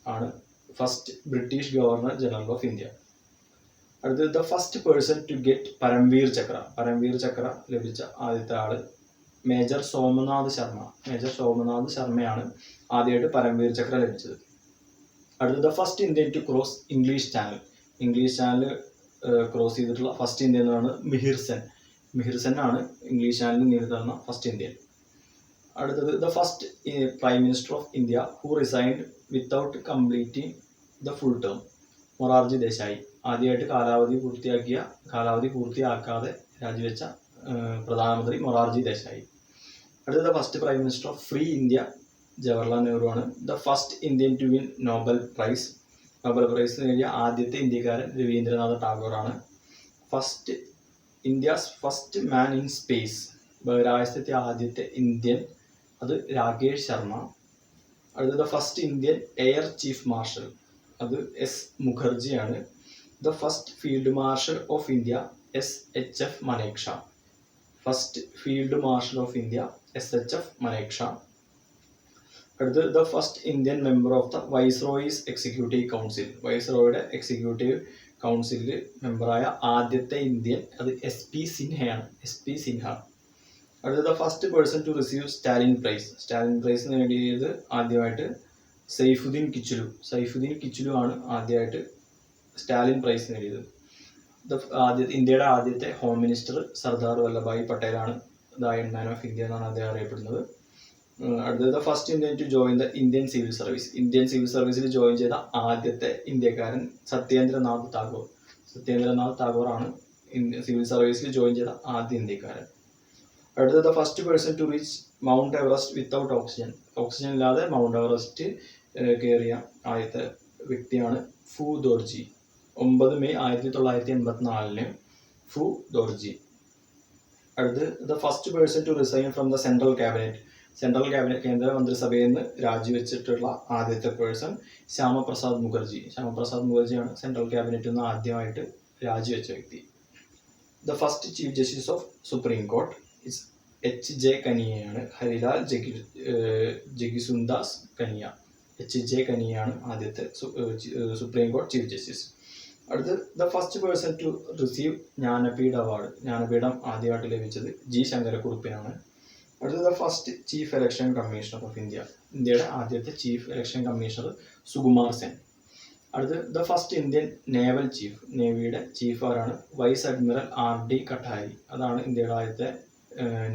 ആണ് first British governor general of India. അടുത്തത് the first person to get Param Vir Chakra, Param Vir Chakra ലഭിച്ച ആദ്യത്തെ ആള് മേജർ സോമനാഥ് ശർമ്മ. മേജർ സോമനാഥ് ശർമ്മയാണ് ആദ്യമായിട്ട് പരംവീർ ചക്ര ലഭിച്ചത്. അടുത്തത് the first Indian to cross English channel, English channel cross ചെയ്തിട്ടുള്ള ഫസ്റ്റ് ഇന്ത്യൻ എന്നാണ് മിഹിർ സെൻ. മിഹിർ സെൻ ആണ് ഇംഗ്ലീഷ് ചാനലിൽ നേരിടുന്ന ഫസ്റ്റ് ഇന്ത്യൻ. അടുത്തത് the first prime minister of India who resigned without completing the full term, Morarji Desai. ആദ്യമായിട്ട് കാലാവധി പൂർത്തിയാക്കാതെ രാജിവെച്ച പ്രധാനമന്ത്രി മൊറാർജി ദേശായി. അടുത്തത് first prime minister of free India Jawaharlal Nehru ആണ്. The first Indian to win Nobel prize, Nobel prize നേടിയ ആദ്യത്തെ ഇന്ത്യക്കാരൻ രവീന്ദ്രനാഥ് ടാഗോറാണ്. India's first man in space, ബഹിരാകാശത്തെ ആദ്യത്തെ ഇന്ത്യൻ, അത് രാകേഷ് ശർമ്മ. അടുത്തത് first Indian air chief marshal, അത് എസ് മുഖർജിയാണ്. The first field marshal of India SHF Manekshaw, first field marshal of India SHF Manekshaw. അടുത്ത് the first Indian member of the viceroy's executive council, വൈസ്രോയുടെ executive കൗൺസിലിൽ മെമ്പറായ ആദ്യത്തെ ഇന്ത്യൻ, അത് SP സിൻഹയാണ്, SP സിൻഹ. അടുത്തത് first person to receive Stalin prize, Stalin prize നേടിയത് ആദ്യമായിട്ട് സൈഫുദ്ദീൻ കിച്ചുലു ആണ് ആദ്യമായിട്ട് സ്റ്റാലിൻ പ്രൈസ് നേടിയത്. ഇന്ത്യയുടെ ആദ്യത്തെ ഹോം മിനിസ്റ്റർ സർദാർ വല്ലഭായ് പട്ടേലാണ്, the iron man of India എന്നാണ് അദ്ദേഹം അറിയപ്പെടുന്നത്. അടുത്തത് first Indian to join the Indian civil service, Indian civil സർവീസിൽ ജോയിൻ ചെയ്ത ആദ്യത്തെ ഇന്ത്യക്കാരൻ സത്യേന്ദ്രനാഥ് ടാഗോർ ആണ് സിവിൽ സർവീസിൽ ജോയിൻ ചെയ്ത ആദ്യ ഇന്ത്യക്കാരൻ. അടുത്തത് first person to reach Mount Everest without oxygen, oxygen ഇല്ലാതെ മൗണ്ട് എവറസ്റ്റ് കയറിയ ആദ്യത്തെ വ്യക്തിയാണ് ഫു ദോർജി. 9 മെയ് 1984 ഫു ദോർജി. അടുത്ത് the first person to resign from the central cabinet, കേന്ദ്ര മന്ത്രിസഭയിൽ നിന്ന് രാജിവെച്ചിട്ടുള്ള ആദ്യത്തെ പേഴ്സൺ ശ്യാമപ്രസാദ് മുഖർജിയാണ് സെൻട്രൽ ക്യാബിനറ്റിൽ നിന്ന് ആദ്യമായിട്ട് രാജിവെച്ച വ്യക്തി. The first chief justice of supreme court HJ കനിയയാണ്, ഹരിലാൽ ജഗിസുന്ദാസ് കനിയ. HJ കനിയാണ് ആദ്യത്തെ സുപ്രീം കോർട്ട് ചീഫ് ജസ്റ്റിസ്. അടുത്ത് the first person to receive Jnanpith award, Jnanapeetham ആദ്യമായിട്ട് ലഭിച്ചത് G ശങ്കരക്കുറുപ്പിനാണ്. അടുത്തത് the first chief election commissioner of India, ഇന്ത്യയുടെ ആദ്യത്തെ chief election commissioner Sukumar Sen. അടുത്ത് the first Indian naval chief, നേവിയുടെ ചീഫ് ആരാണ്? വൈസ് അഡ്മിറൽ RD കട്ടാരി, അതാണ് ഇന്ത്യയുടെ ആദ്യത്തെ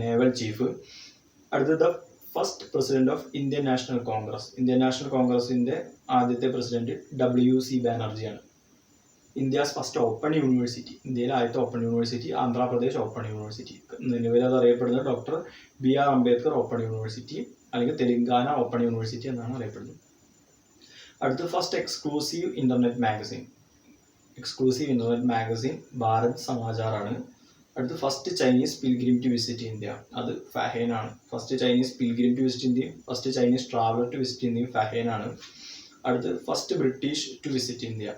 നേവൽ ചീഫ്. അടുത്തത് the first president of Indian National Congress, Indian National കോൺഗ്രസിന്റെ ആദ്യത്തെ പ്രസിഡന്റ് WC ബാനർജിയാണ്. ഇന്ത്യാസ് ഫസ്റ്റ് ഓപ്പൺ യൂണിവേഴ്സിറ്റി, ഇന്ത്യയിലെ ആദ്യത്തെ open university Andhra Pradesh open university, നിലവിൽ അത് അറിയപ്പെടുന്നത് doctor BR Ambedkar open university അല്ലെങ്കിൽ തെലങ്കാന ഓപ്പൺ യൂണിവേഴ്സിറ്റി എന്നാണ് അറിയപ്പെടുന്നത്. അടുത്ത first exclusive internet magazine Bharat സമാചാറാണ്. അടുത്ത് first Chinese pilgrim to visit India, അത് ഫഹേനാണ്. First Chinese pilgrim to visit ഇന്ത്യയും first Chinese traveller to visit ഇന്ത്യയും ഫഹേനാണ്. അടുത്ത് first British to visit India,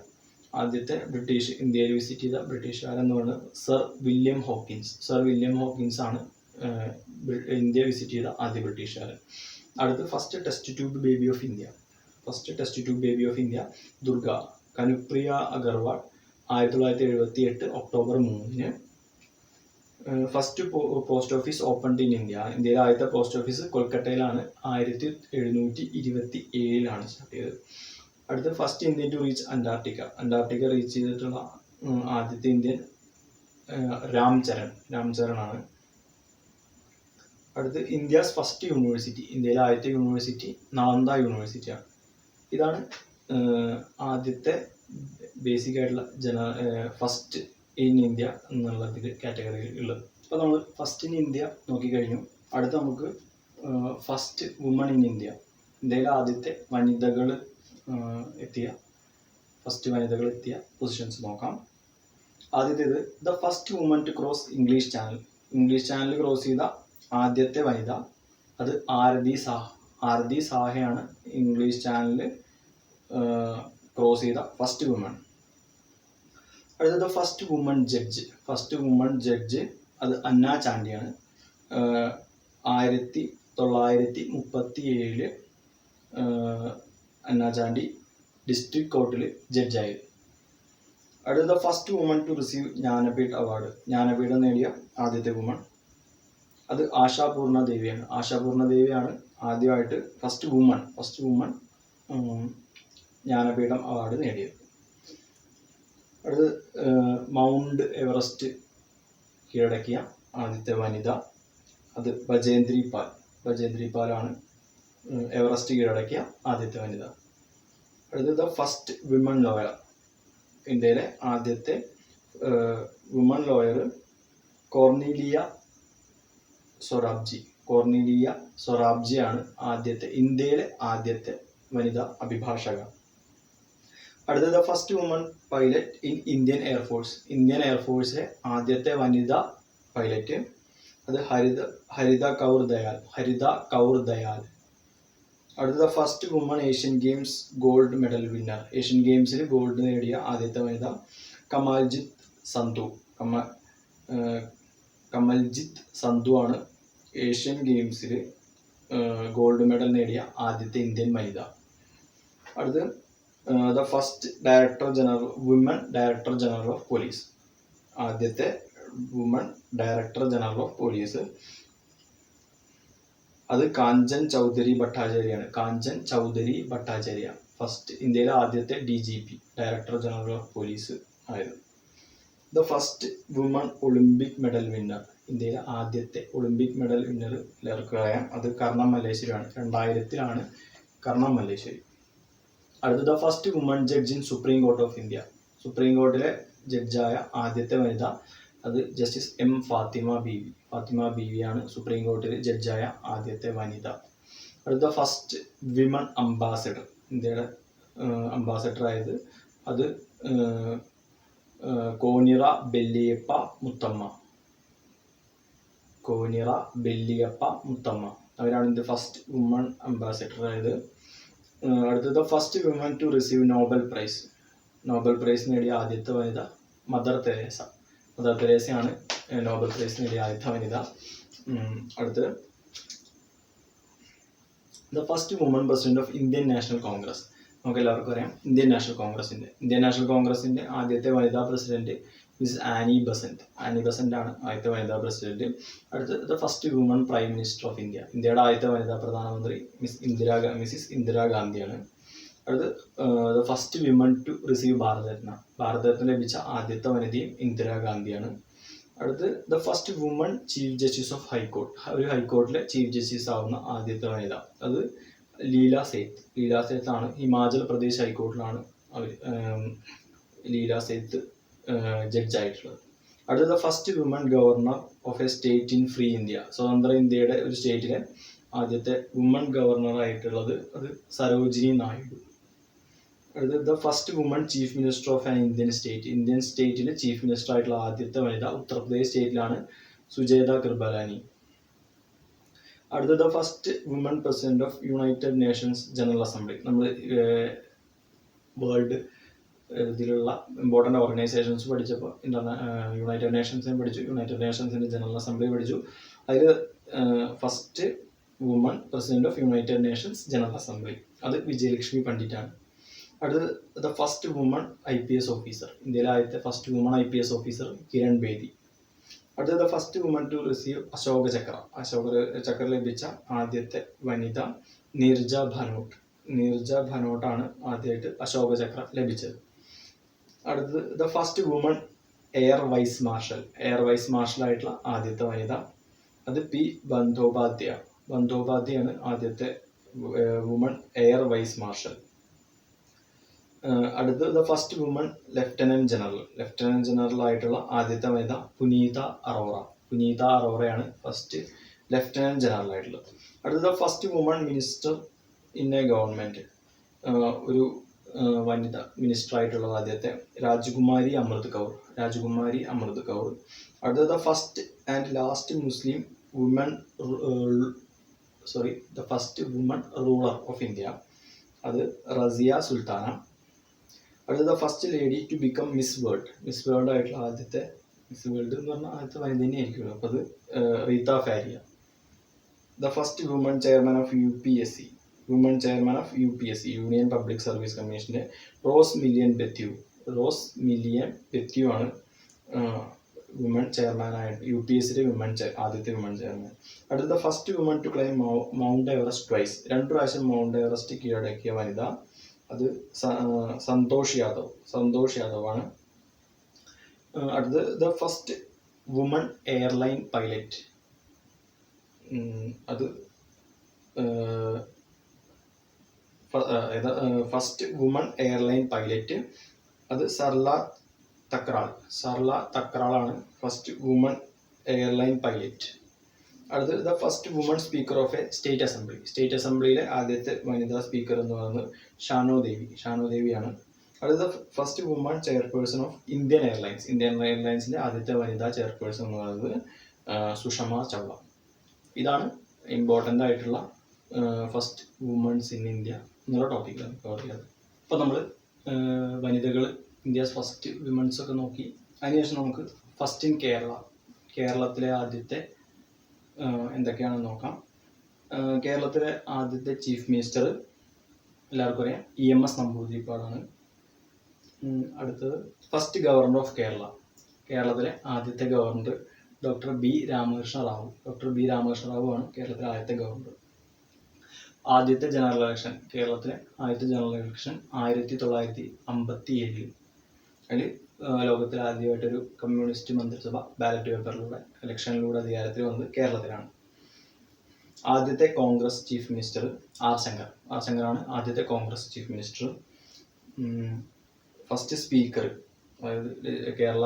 ആദ്യത്തെ ഇന്ത്യയിൽ വിസിറ്റ് ചെയ്ത ബ്രിട്ടീഷുകാരെന്ന് പറയുന്നത് സർ വില്യം ഹോക്കിൻസ് ആണ് ഇന്ത്യ വിസിറ്റ് ചെയ്ത ആദ്യ ബ്രിട്ടീഷുകാരൻ. അടുത്ത് first test tube baby of India. First test tube baby of India Durga Kanupriya Agarwal 1978 October 3. First post office opened in India. ഇന്ത്യയിലെ ആദ്യത്തെ പോസ്റ്റ് ഓഫീസ് കൊൽക്കത്തയിലാണ്. 1727 സ്റ്റാർട്ട് ചെയ്തത്. അടുത്ത് first Indian to reach Antarctica. Antarctica reach ചെയ്തിട്ടുള്ള ആദ്യത്തെ ഇന്ത്യൻ രാംചരൺ ആണ്. അടുത്ത് ഇന്ത്യസ് ഫസ്റ്റ് യൂണിവേഴ്സിറ്റി. ഇന്ത്യയിലെ ആദ്യത്തെ യൂണിവേഴ്സിറ്റി നാളന്ദ യൂണിവേഴ്സിറ്റിയാണ്. ഇതാണ് ആദ്യത്തെ ബേസിക് ആയിട്ടുള്ള ഫസ്റ്റ് ഇൻ ഇന്ത്യ എന്നുള്ള കാറ്റഗറിയിൽ ഉള്ളത്. അപ്പോൾ നമ്മൾ ഫസ്റ്റ് ഇൻ ഇന്ത്യ നോക്കിക്കഴിഞ്ഞു. അടുത്ത് നമുക്ക് ഫസ്റ്റ് വുമൺ ഇൻ ഇന്ത്യ. ഇന്ത്യയിലെ ആദ്യത്തെ വനിതകൾ എത്തിയ പൊസിഷൻസ് നോക്കാം. ആദ്യത്തേത് the first woman to cross English channel. English channel cross ചെയ്ത ആദ്യത്തെ വനിത അത് ആരതി സാഹയാണ് ഇംഗ്ലീഷ് ചാനൽ ക്രോസ് ചെയ്ത ഫസ്റ്റ് വുമൺ. അടുത്തത് ഫസ്റ്റ് വുമൺ ജഡ്ജ് അത് അന്ന ചാണ്ടിയാണ്. 1937 അന്ന ചാണ്ടി ഡിസ്ട്രിക്ട് കോർട്ടിൽ ജഡ്ജായി. അടുത്ത first woman to receive Jnanpith award. Jnanapeetham നേടിയ ആദ്യത്തെ വുമൺ അത് ആശാപൂർണ ദേവിയാണ് ആദ്യമായിട്ട് ഫസ്റ്റ് വുമൺ ജ്ഞാനപീഠം അവാർഡ് നേടിയത്. അടുത്ത് മൗണ്ട് എവറസ്റ്റ് കീഴടക്കിയ ആദ്യത്തെ വനിത അത് ബജേന്ദ്രി പാലാണ് എവറസ്റ്റ് കീഴടക്കിയ ആദ്യത്തെ വനിത. അടുത്തത് ഫസ്റ്റ് വിമൺ ലോയർ. ഇന്ത്യയിലെ ആദ്യത്തെ വുമൺ ലോയർ കോർണീലിയ സൊറാബ്ജിയാണ് ഇന്ത്യയിലെ ആദ്യത്തെ വനിതാ അഭിഭാഷക. അടുത്തത് first woman pilot in Indian എയർഫോഴ്സിലെ ആദ്യത്തെ വനിതാ പൈലറ്റ് അത് ഹരിത കൗർ ദയാൽ. അടുത്തത് first woman Asian games gold medal winner. Asian ഗെയിംസിൽ ഗോൾഡ് നേടിയ ആദ്യത്തെ വനിത കമൽജിത്ത് സന്ധു ആണ് ഏഷ്യൻ ഗെയിംസിൽ ഗോൾഡ് മെഡൽ നേടിയ ആദ്യത്തെ ഇന്ത്യൻ വനിത. അടുത്ത് the first woman director general of police. ആദ്യത്തെ woman director general of police അത് കാഞ്ചൻ ചൗധരി ഭട്ടാചാര്യ ഫസ്റ്റ് ഇന്ത്യയിലെ ആദ്യത്തെ DGP director general of police ആയത്. The first woman Olympic medal winner. ഇന്ത്യയിലെ ആദ്യത്തെ ഒളിമ്പിക് മെഡൽ വിന്നർ എല്ലാവർക്കും അറിയാം, അത് കർണം മല്ലേശ്വരിയാണ്. 2000 കർണം മല്ലേശ്വരി. അടുത്തത് first woman judge in supreme court of India. Supreme കോർട്ടിലെ ജഡ്ജായ ആദ്യത്തെ വനിത അത് ജസ്റ്റിസ് ഫാത്തിമ ബീവിയാണ് സുപ്രീം കോർട്ടിൽ ജഡ്ജായ ആദ്യത്തെ വനിത. അടുത്ത ഫസ്റ്റ് വിമൺ അംബാസഡർ. ഇന്ത്യയുടെ അംബാസഡർ ആയത് അത് കോനിറ ബെല്ലിയപ്പ മുത്തമ്മ അവരാണ് ഇത് ഫസ്റ്റ് വുമൺ അംബാസഡർ ആയത്. അടുത്തത് first woman to receive Nobel prize നേടിയ ആദ്യത്തെ വനിത മദർ തെരേസയാണ് നോബൽ പ്രൈസ് നേടിയ ആദ്യത്തെ വനിത. അടുത്തത് the first woman president of Indian National Congress. നമുക്ക് എല്ലാവർക്കും അറിയാം ഇന്ത്യൻ നാഷണൽ കോൺഗ്രസിന്റെ ആദ്യത്തെ വനിതാ പ്രസിഡന്റ് മിസ് ആനി ബസന്റ് ആണ് ആദ്യത്തെ വനിതാ പ്രസിഡന്റ്. അടുത്തത് first woman prime minister of India. ഇന്ത്യയുടെ ആദ്യത്തെ വനിതാ പ്രധാനമന്ത്രി മിസിസ് ഇന്ദിരാഗാന്ധിയാണ്. അടുത്ത് first women to receive Bharat Ratna ലഭിച്ച ആദ്യത്തെ വനിതയും ഇന്ദിരാഗാന്ധിയാണ്. അടുത്ത് the first woman chief justice of high court. ഒരു ഹൈക്കോർട്ടിലെ ചീഫ് ജസ്റ്റിസ് ആവുന്ന ആദ്യത്തെ വനിത അത് ലീല സേത്ത് ആണ്. ഹിമാചൽ പ്രദേശ് ഹൈക്കോർട്ടിലാണ് ലീല സേത്ത് ജഡ്ജായിട്ടുള്ളത്. അടുത്ത first woman governor of a state in free India. സ്വതന്ത്ര ഇന്ത്യയുടെ ഒരു സ്റ്റേറ്റിലെ ആദ്യത്തെ വുമൺ ഗവർണർ ആയിട്ടുള്ളത് അത് സരോജിനി നായിഡു. അടുത്തത് the first woman chief minister of an Indian സ്റ്റേറ്റിലെ ചീഫ് മിനിസ്റ്റർ ആയിട്ടുള്ള ആദ്യത്തെ വനിത ഉത്തർപ്രദേശ് സ്റ്റേറ്റിലാണ് സുജേത കൃപലാനി. അടുത്തത് first woman president of United Nations general assembly. നമ്മൾ വേൾഡ് ഇതിലുള്ള ഇമ്പോർട്ടൻ്റ് ഓർഗനൈസേഷൻസ് പഠിച്ചപ്പോൾ യുണൈറ്റഡ് നേഷൻസിനെ പഠിച്ചു, യുണൈറ്റഡ് നേഷൻസിൻ്റെ ജനറൽ അസംബ്ലി പഠിച്ചു. അതിൽ first woman president of United Nations general assembly, അത് വിജയലക്ഷ്മി പണ്ഡിറ്റാണ്. അടുത്തത് the first woman IPS officer, ഇന്ത്യയിലെ ആദ്യത്തെ first woman IPS officer Kiran Bedi. അടുത്തത് the first woman to receive Ashoka Chakra, Ashoka Chakra ലഭിച്ച ആദ്യത്തെ വനിത നീർജ ഭനോട്ട്. നീർജ ഭനോട്ടാണ് ആദ്യമായിട്ട് അശോക ചക്ര ലഭിച്ചത്. അടുത്തത് the first woman air vice marshal, air vice marshal ആയിട്ടുള്ള ആദ്യത്തെ വനിത അത് P. ബന്ദോപാധ്യായ. ബന്ദോപാധ്യായാണ് ആദ്യത്തെ വുമൺ എയർ വൈസ് മാർഷൽ. അടുത്ത് the first woman lieutenant general, lieutenant general ആയിട്ടുള്ള ആദ്യത്തെ വനിത പുനീത അറോറ. പുനീത അറോറയാണ് ഫസ്റ്റ് ലെഫ്റ്റനന്റ് ജനറൽ ആയിട്ടുള്ളത്. അടുത്തത് first woman minister in a government, ഒരു വനിത മിനിസ്റ്റർ ആയിട്ടുള്ളത് ആദ്യത്തെ രാജകുമാരി അമൃത് കൗർ, രാജകുമാരി അമൃത് കൗർ. അടുത്തത് first and last Muslim woman the first woman ruler of India, അത് റസിയ സുൽത്താന. അടുത്തത് first lady to become miss world, miss world ആയിട്ടുള്ള ആദ്യത്തെ, മിസ് വേൾഡ് എന്ന് പറഞ്ഞാൽ ആദ്യത്തെ വനിത തന്നെ ആയിരിക്കുമല്ലോ, അപ്പോൾ അത് Reita Faria. The first woman chairman of UPSC, woman chairman of UPSC union public service കമ്മീഷൻ്റെ റോസ് മില്യൻ ബെത്യു, റോസ് മില്യൻ ബെത്യു ആണ് വുമൺ ചെയർമാനായിട്ട് UPSCയുടെ ആദ്യത്തെ വുമൺ ചെയർമാൻ. അടുത്ത first woman to climb Mount Everest twice, 2 പ്രാവശ്യം മൗണ്ട് എവറസ്റ്റ് കീഴടക്കിയ വനിത അത് സന്തോഷ് യാദവ് ആണ്. അടുത്തത് the first woman airline pilot, അത് ഫസ്റ്റ് വുമൺ എയർലൈൻ പൈലറ്റ് അത് സർല തക്രാളാണ് ഫസ്റ്റ് വുമൺ എയർലൈൻ പൈലറ്റ്. അടുത്തത് the first woman speaker of a state assembly, state അസംബ്ലിയിലെ ആദ്യത്തെ വനിതാ സ്പീക്കർ എന്ന് പറയുന്നത് ഷാനോ ദേവിയാണ്. അടുത്ത first woman chairperson of Indian എയർലൈൻസിൻ്റെ ആദ്യത്തെ വനിതാ ചെയർപേഴ്സൺ എന്ന് പറയുന്നത് സുഷമ ചൗള. ഇതാണ് ഇമ്പോർട്ടൻ്റ് ആയിട്ടുള്ള ഫസ്റ്റ് വുമൺസ് ഇൻ ഇന്ത്യ എന്നുള്ള ടോപ്പിക്കാണ് കവർ ചെയ്യാറ്. അപ്പോൾ നമ്മൾ വനിതകൾ, ഇന്ത്യസ് ഫസ്റ്റ് വിമൻസ് ഒക്കെ നോക്കി. അതിനുശേഷം നമുക്ക് ഫസ്റ്റ് ഇൻ കേരളത്തിലെ ആദ്യത്തെ എന്തൊക്കെയാണെന്ന് നോക്കാം. കേരളത്തിലെ ആദ്യത്തെ ചീഫ് മിനിസ്റ്റർ എല്ലാവർക്കും അറിയാം, EMS നമ്പൂതിരിപ്പാടാണ്. അടുത്തത് ഫസ്റ്റ് ഗവർണർ ഓഫ് കേരളത്തിലെ ആദ്യത്തെ governor doctor B. Ramakrishna Rao ആണ് കേരളത്തിലെ ആദ്യത്തെ ഗവർണർ. ആദ്യത്തെ ജനറൽ ഇലക്ഷൻ, കേരളത്തിലെ ആദ്യത്തെ ജനറൽ ഇലക്ഷൻ 1957. അതിൽ ലോകത്തിൽ ആദ്യമായിട്ടൊരു കമ്മ്യൂണിസ്റ്റ് മന്ത്രിസഭ ബാലറ്റ് പേപ്പറിലൂടെ ഇലക്ഷനിലൂടെ അധികാരത്തിൽ വന്നത് കേരളത്തിലാണ്. ആദ്യത്തെ കോൺഗ്രസ് ചീഫ് മിനിസ്റ്റർ R. ശങ്കറാണ് ആദ്യത്തെ Congress chief minister. First speaker, അതായത് കേരള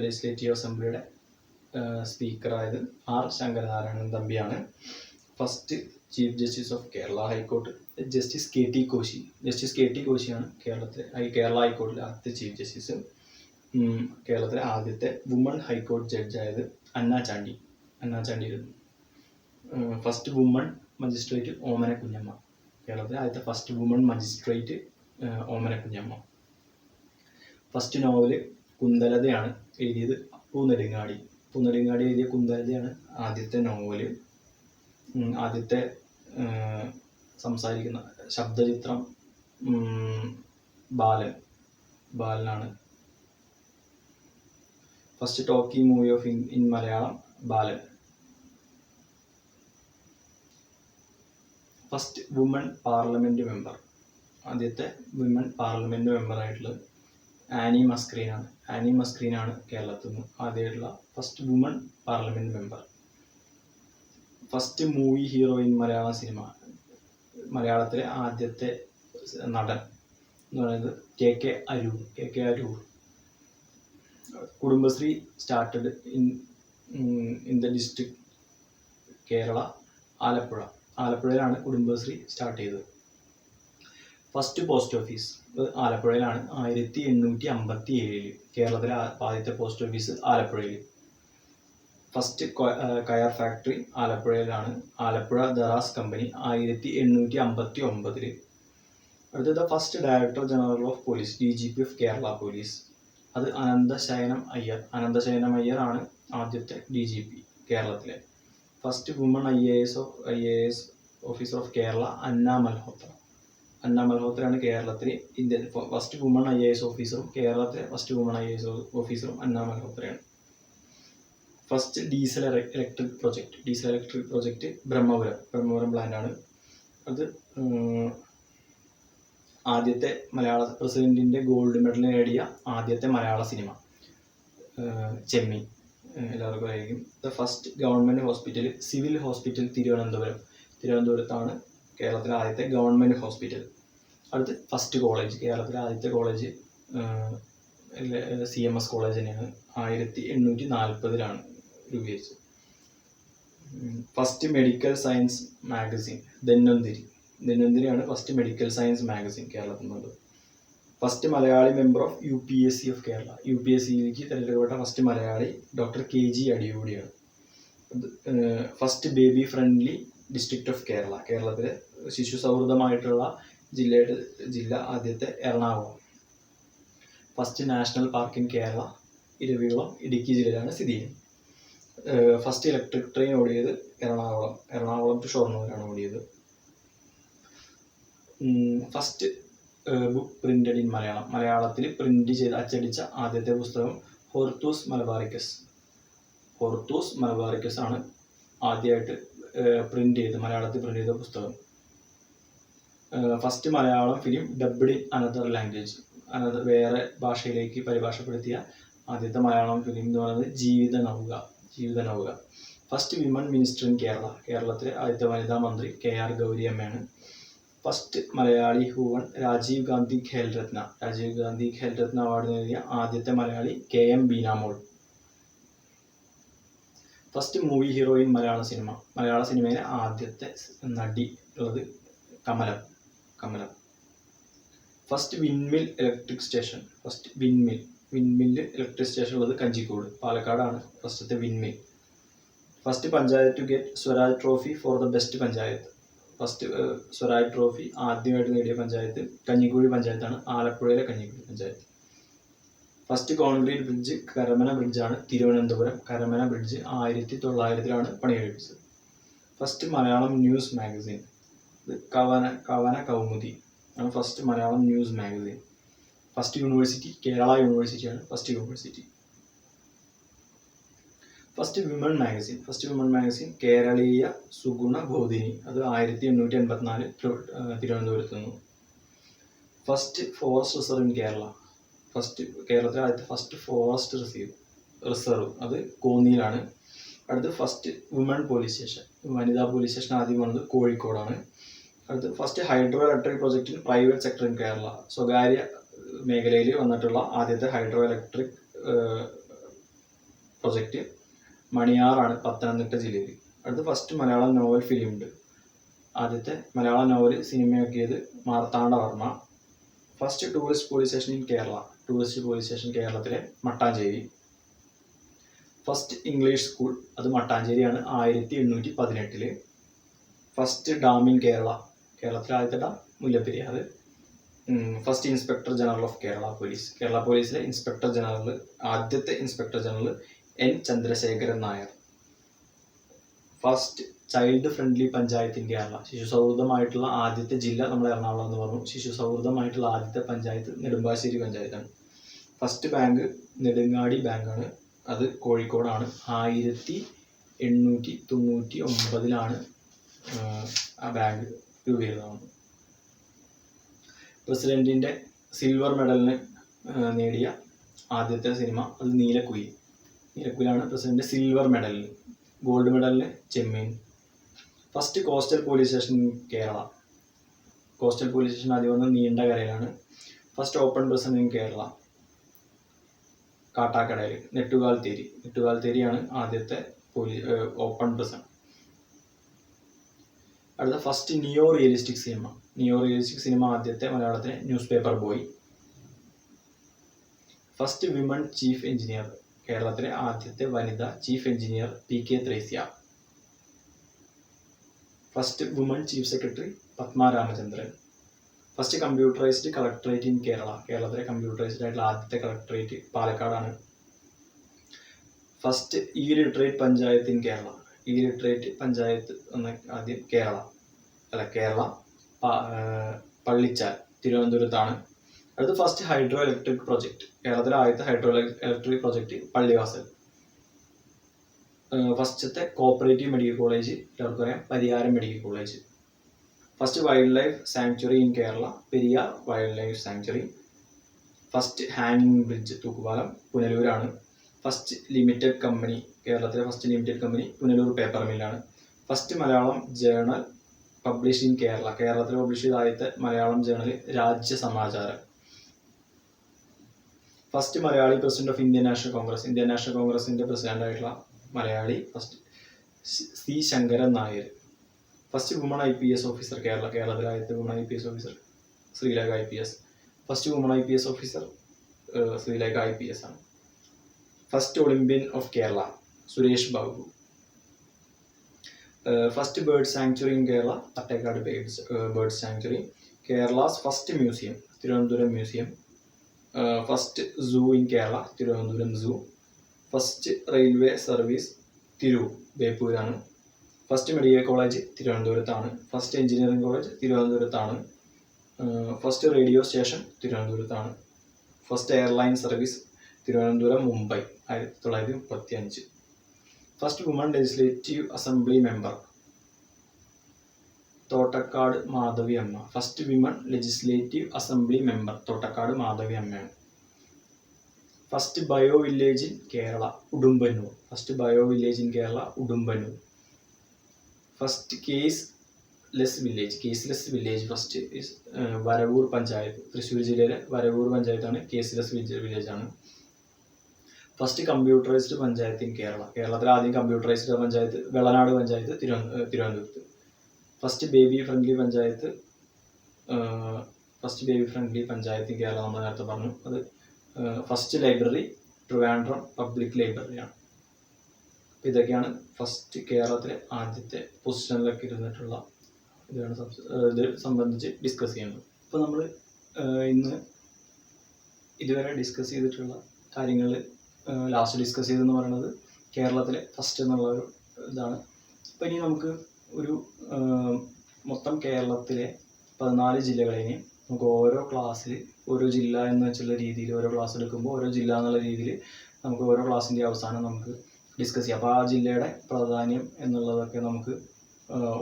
ലെജിസ്ലേറ്റീവ് അസംബ്ലിയുടെ സ്പീക്കറായത് R. ശങ്കരനാരായണൻ തമ്പിയാണ്. First chief justice of Kerala high court justice KT കോശിയാണ് കേരള ഹൈക്കോർട്ടിലെ ആദ്യത്തെ ചീഫ് ജസ്റ്റിസ്. കേരളത്തിലെ ആദ്യത്തെ വുമൺ ഹൈക്കോടതി ജഡ്ജായത് Anna Chandy. First woman magistrate Omana Kunjamma, കേരളത്തിലെ ആദ്യത്തെ first woman magistrate Omana Kunjamma. First novel കുന്തലതയാണ് എഴുതിയത് അപ്പു നെടുങ്ങാടി എഴുതിയ കുന്തലതയാണ് ആദ്യത്തെ നോവല്. ആദ്യത്തെ സംസാരിക്കുന്ന ശബ്ദചിത്രം ബാലനാണ്. First talking movie of in Malayalam Balan. First woman parliament member, ആദ്യത്തെ വുമൺ പാർലമെന്റ് മെമ്പർ ആയിട്ടുള്ളത് ആനി മസ്ക്രീനാണ് കേരളത്തിൽ നിന്ന് ആദ്യമായിട്ടുള്ള first woman parliament member. First movie hero in Malayalam cinema, മലയാളത്തിലെ ആദ്യത്തെ നടൻ എന്ന് പറയുന്നത് KK Aroor. Kudumbashree started in the district Kerala ആലപ്പുഴയിലാണ് കുടുംബശ്രീ സ്റ്റാർട്ട് ചെയ്തത്. ഫസ്റ്റ് പോസ്റ്റ് ഓഫീസ് ആലപ്പുഴയിലാണ് 1857. കേരളത്തിലെ ആദ്യത്തെ പോസ്റ്റ് ഓഫീസ് ആലപ്പുഴയിൽ. ഫസ്റ്റ് കയർ ഫാക്ടറി ആലപ്പുഴയിലാണ്, ആലപ്പുഴ ദറാസ് കമ്പനി 1859. അടുത്തത് first director general of police DGP of Kerala police, അത് അനന്തശയനം അയ്യർ ആണ് ആദ്യത്തെ DGP കേരളത്തിലെ. First woman IAS officer of Kerala Anna Malhotra. Anna മൽഹോത്രയാണ് കേരളത്തിലെ ഇന്ത്യൻ ഫസ്റ്റ് വുമൺ IAS ഓഫീസറും കേരളത്തിലെ ഫസ്റ്റ് വുമൺ IAS ഓഫീസറും അന്ന മൽഹോത്രയാണ്. First diesel electric project Brahmapuram പ്ലാന്റാണ്. അത് ആദ്യത്തെ മലയാള പ്രസിഡന്റിന്റെ ഗോൾഡ് മെഡൽ നേടിയ ആദ്യത്തെ മലയാള സിനിമ ചെമ്മീൻ, എല്ലാവർക്കും അറിയാം. The first government hospital civil hospital തിരുവനന്തപുരത്താണ് കേരളത്തിലെ ആദ്യത്തെ ഗവൺമെന്റ് ഹോസ്പിറ്റൽ. അടുത്ത് ഫസ്റ്റ് കോളേജ്, കേരളത്തിലെ ആദ്യത്തെ കോളേജ് CMS കോളേജ് തന്നെയാണ്. 1840 രൂപീകരിച്ചത്. ഫസ്റ്റ് മെഡിക്കൽ സയൻസ് മാഗസിൻ ധന്വന്തിരിയാണ് ഫസ്റ്റ് മെഡിക്കൽ സയൻസ് മാഗസിൻ കേരളത്തിൽ നിന്നുള്ളത്. First Malayali member of UPSC of Kerala, UPSCയിലേക്ക് തിരഞ്ഞെടുക്കപ്പെട്ട ഫസ്റ്റ് മലയാളി ഡോക്ടർ KG അടിയോടിയാണ്. First baby friendly district of Kerala, കേരളത്തിലെ ശിശു സൗഹൃദമായിട്ടുള്ള ജില്ല ആദ്യത്തെ Ernakulam. First national park in Kerala Eravikulam Idukki ജില്ലയിലാണ് സ്ഥിതി ചെയ്യുന്നത്. ഫസ്റ്റ് ഇലക്ട്രിക് ട്രെയിൻ ഓടിയത് എറണാകുളം ടു ഷൊർണൂരാണ് ഓടിയത്. ഫസ്റ്റ് ബുക്ക് പ്രിന്റഡ് ഇൻ മലയാളത്തിൽ അച്ചടിച്ച ആദ്യത്തെ പുസ്തകം ഹോർത്തൂസ് മലബാറിക്കസ് ആണ് ആദ്യമായിട്ട് മലയാളത്തിൽ പ്രിന്റ് ചെയ്ത പുസ്തകം. First Malayalam film dubbed in another language, വേറെ ഭാഷയിലേക്ക് പരിഭാഷപ്പെടുത്തിയ ആദ്യത്തെ മലയാളം ഫിലിം എന്ന് പറയുന്നത് Jeevithanauka. First women minister in Kerala, കേരളത്തിലെ ആദ്യത്തെ വനിതാ മന്ത്രി KR ഗൗരിയമ്മയാണ്. First Malayali who won Rajiv Gandhi Khel Ratna award നേടിയ ആദ്യത്തെ Malayali KM Beenamol. First movie heroine Malayala സിനിമയിലെ ആദ്യത്തെ നടി ഉള്ളത് Kamalam. First windmill electric station ഉള്ളത് കഞ്ചിക്കോട്, പാലക്കാടാണ് ഫസ്റ്റത്തെ windmill. First panchayat to get Swaraj trophy for the best panchayat, first Swaraj trophy ആദ്യമായിട്ട് നേടിയ പഞ്ചായത്ത് കഞ്ഞിക്കുഴി പഞ്ചായത്താണ്, ആലപ്പുഴയിലെ Kanjikuzhi panchayat. First concrete bridge Karamana ബ്രിഡ്ജാണ്, തിരുവനന്തപുരം കരമന ബ്രിഡ്ജ് 1900 പണി കഴിപ്പിച്ചത്. First Malayalam news magazine Kavana Kaumudi ആണ് first Malayalam news magazine. First university Kerala യൂണിവേഴ്സിറ്റിയാണ് first university. First women magazine Keraleeya Suguna Bodhini, അത് 1884 തിരുവനന്തപുരത്ത് നിന്നു. First forest reserve in Kerala, കേരളത്തിലെ ആദ്യത്തെ ഫസ്റ്റ് ഫോറസ്റ്റ് റിസർവ് അത് കോന്നിയിലാണ്. അടുത്ത് ഫസ്റ്റ് വുമൺ പോലീസ് സ്റ്റേഷൻ, വനിതാ പോലീസ് സ്റ്റേഷൻ ആദ്യം വന്നത് കോഴിക്കോടാണ്. അടുത്ത് first hydro electric project in private sector in Kerala, സ്വകാര്യ മേഖലയിൽ വന്നിട്ടുള്ള ആദ്യത്തെ ഹൈഡ്രോ ഇലക്ട്രിക് പ്രൊജക്റ്റ് മണിയാറാണ്, പത്തനംതിട്ട ജില്ലയിൽ. അടുത്ത് ഫസ്റ്റ് മലയാളം നോവൽ ഫിലിം ഉണ്ട്, ആദ്യത്തെ മലയാളം നോവൽ സിനിമയാക്കിയത് Marthandavarma. First tourist police station in Kerala, കേരളത്തിലെ മട്ടാഞ്ചേരി. ഫസ്റ്റ് ഇംഗ്ലീഷ് സ്കൂൾ അത് മട്ടാഞ്ചേരിയാണ്, 1818. ഫസ്റ്റ് ഡാം ഇൻ കേരളത്തിലെ ആദ്യത്തെ dam Mullaperiyar. First inspector general of Kerala പോലീസിലെ ആദ്യത്തെ inspector general N Chandrasekharan Nair. First child friendly panchayat in Kerala, ശിശു സൗഹൃദമായിട്ടുള്ള ആദ്യത്തെ ജില്ല നമ്മൾ എറണാകുളം എന്ന് പറഞ്ഞു. ശിശു സൗഹൃദമായിട്ടുള്ള ആദ്യത്തെ പഞ്ചായത്ത് നെടുമ്പാശ്ശേരി പഞ്ചായത്താണ്. ഫസ്റ്റ് ബാങ്ക് നെടുങ്ങാടി ബാങ്കാണ്, അത് കോഴിക്കോടാണ്. 1899 ആ ബാങ്ക് രൂപീകൃതമാണ്. പ്രസിഡന്റിന്റെ സിൽവർ മെഡലിന് നേടിയ ആദ്യത്തെ സിനിമ അത് നീലക്കുയിലാണ് പ്രസിഡന്റ് സിൽവർ മെഡലിന്. ഗോൾഡ് മെഡലിന് Chemmeen. First coastal police station Kerala, ആദ്യം വന്നത് നീണ്ടകരയിലാണ്. First open prison in Kerala കാട്ടാക്കടയിൽ നെട്ടുകാൽത്തേരിയാണ് ആദ്യത്തെ ഓപ്പൺ പ്രിസൺ. അടുത്ത ഫസ്റ്റ് നിയോ റിയലിസ്റ്റിക് സിനിമ ആദ്യത്തെ മലയാളത്തിലെ news paper boy. First women chief engineer, കേരളത്തിലെ ആദ്യത്തെ വനിതാ chief engineer PK Thresia. First woman chief secretary Padma Ramachandran. First computerised collectorate in Kerala, കേരളത്തിലെ കമ്പ്യൂട്ടറൈസ്ഡ് ആയിട്ടുള്ള ആദ്യത്തെ കളക്ടറേറ്റ് പാലക്കാടാണ്. First e literate panchayat in Kerala, illiterate panchayat എന്ന ആദ്യം കേരള പള്ളിച്ചാൽ തിരുവനന്തപുരത്താണ്. അടുത്ത് ഫസ്റ്റ് ഹൈഡ്രോ ഇലക്ട്രിക് പ്രൊജക്ട്, കേരളത്തിലെ ആദ്യത്തെ ഹൈഡ്രോ ഇലക്ട്രിക് പ്രൊജക്ട് പള്ളിവാസൽ. ഫസ്റ്റത്തെ കോപ്പറേറ്റീവ് മെഡിക്കൽ കോളേജ് എല്ലാവർക്കും അറിയാം, Pariyaram medical college. First wild life sanctuary in Kerala, Periyar wild life sanctuary. First ഹാങ്ങിങ് ബ്രിഡ്ജ്, തൂക്കുപാലം, പുനലൂരാണ്. ഫസ്റ്റ് ലിമിറ്റഡ് കമ്പനി, കേരളത്തിലെ first limited company Punalur paper മില്ലാണ്. First Malayalam journal publish in Kerala, കേരളത്തിൽ പബ്ലിഷ് ചെയ്ത ആദ്യത്തെ Malayalam journal Rajya Samacharam. First Malayali president of Indian National Congress, Indian National കോൺഗ്രസിന്റെ president ആയിട്ടുള്ള Malayali first C Sankaran Nair. First woman IPS officer കേരളത്തിലെ ആദ്യത്തെ woman IPS officer Sreelekha IPS. First woman IPS officer Sreelekha IPS ആണ്. First Olympian of Kerala Suresh Babu. First bird sanctuary in Kerala Thattekad bird sanctuary. Kerala's first museum Thiruvananthapuram museum. First zoo in Kerala Thiruvananthapuram zoo. First railway service ബേപ്പൂരാണ്. First medical college തിരുവനന്തപുരത്താണ്. First engineering college തിരുവനന്തപുരത്താണ്. First radio station തിരുവനന്തപുരത്താണ്. First airline service Thiruvananthapuram Mumbai 1935. First woman legislative assembly member Thottakkad Madhavi Amma. First women legislative assembly member Thottakkad Madhavi അമ്മയാണ്. First bio village in Kerala Udumbannoor. First bio village in Kerala Udumbannoor. First cashless village first Varavoor panchayat, Thrissur ജില്ലയിലെ വരവൂർ പഞ്ചായത്താണ് cashless village ആണ്. First computerised panchayat in Kerala, കേരളത്തിലെ ആദ്യം computerised panchayat Vellanad panchayat തിരുവനന്തപുരത്ത്. First baby friendly panchayat in Kerala നമ്മൾ നേരത്തെ പറഞ്ഞു. അത് ഫസ്റ്റ് ലൈബ്രറി ട്രിവാൻഡ്രം പബ്ലിക് ലൈബ്രറിയാണ്. അപ്പോൾ ഇതൊക്കെയാണ് ഫസ്റ്റ് കേരളത്തിലെ ആദ്യത്തെ പൊസിഷനിലൊക്കെ ഇരുന്നിട്ടുള്ള ഇത് സംബന്ധിച്ച് ഡിസ്കസ് ചെയ്യുന്നത്. ഇപ്പോൾ നമ്മൾ ഇന്ന് ഇതുവരെ ഡിസ്കസ് ചെയ്തിട്ടുള്ള കാര്യങ്ങൾ ലാസ്റ്റ് ഡിസ്കസ് ചെയ്തെന്ന് പറയുന്നത് കേരളത്തിലെ ഫസ്റ്റ് എന്നുള്ള ഒരു ഇതാണ്. അപ്പോൾ ഇനി നമുക്ക് ഒരു മൊത്തം കേരളത്തിലെ 14 ജില്ലകളെയും നമുക്ക് ഓരോ ക്ലാസ്സിൽ ഓരോ ജില്ല എന്ന് വെച്ചുള്ള രീതിയിൽ ഓരോ ക്ലാസ് എടുക്കുമ്പോൾ ഓരോ ജില്ല എന്നുള്ള രീതിയിൽ നമുക്ക് ഓരോ ക്ലാസ്സിൻ്റെ അവസാനം നമുക്ക് ഡിസ്കസ് ചെയ്യാം. അപ്പോൾ ആ ജില്ലയുടെ പ്രാധാന്യം എന്നുള്ളതൊക്കെ നമുക്ക്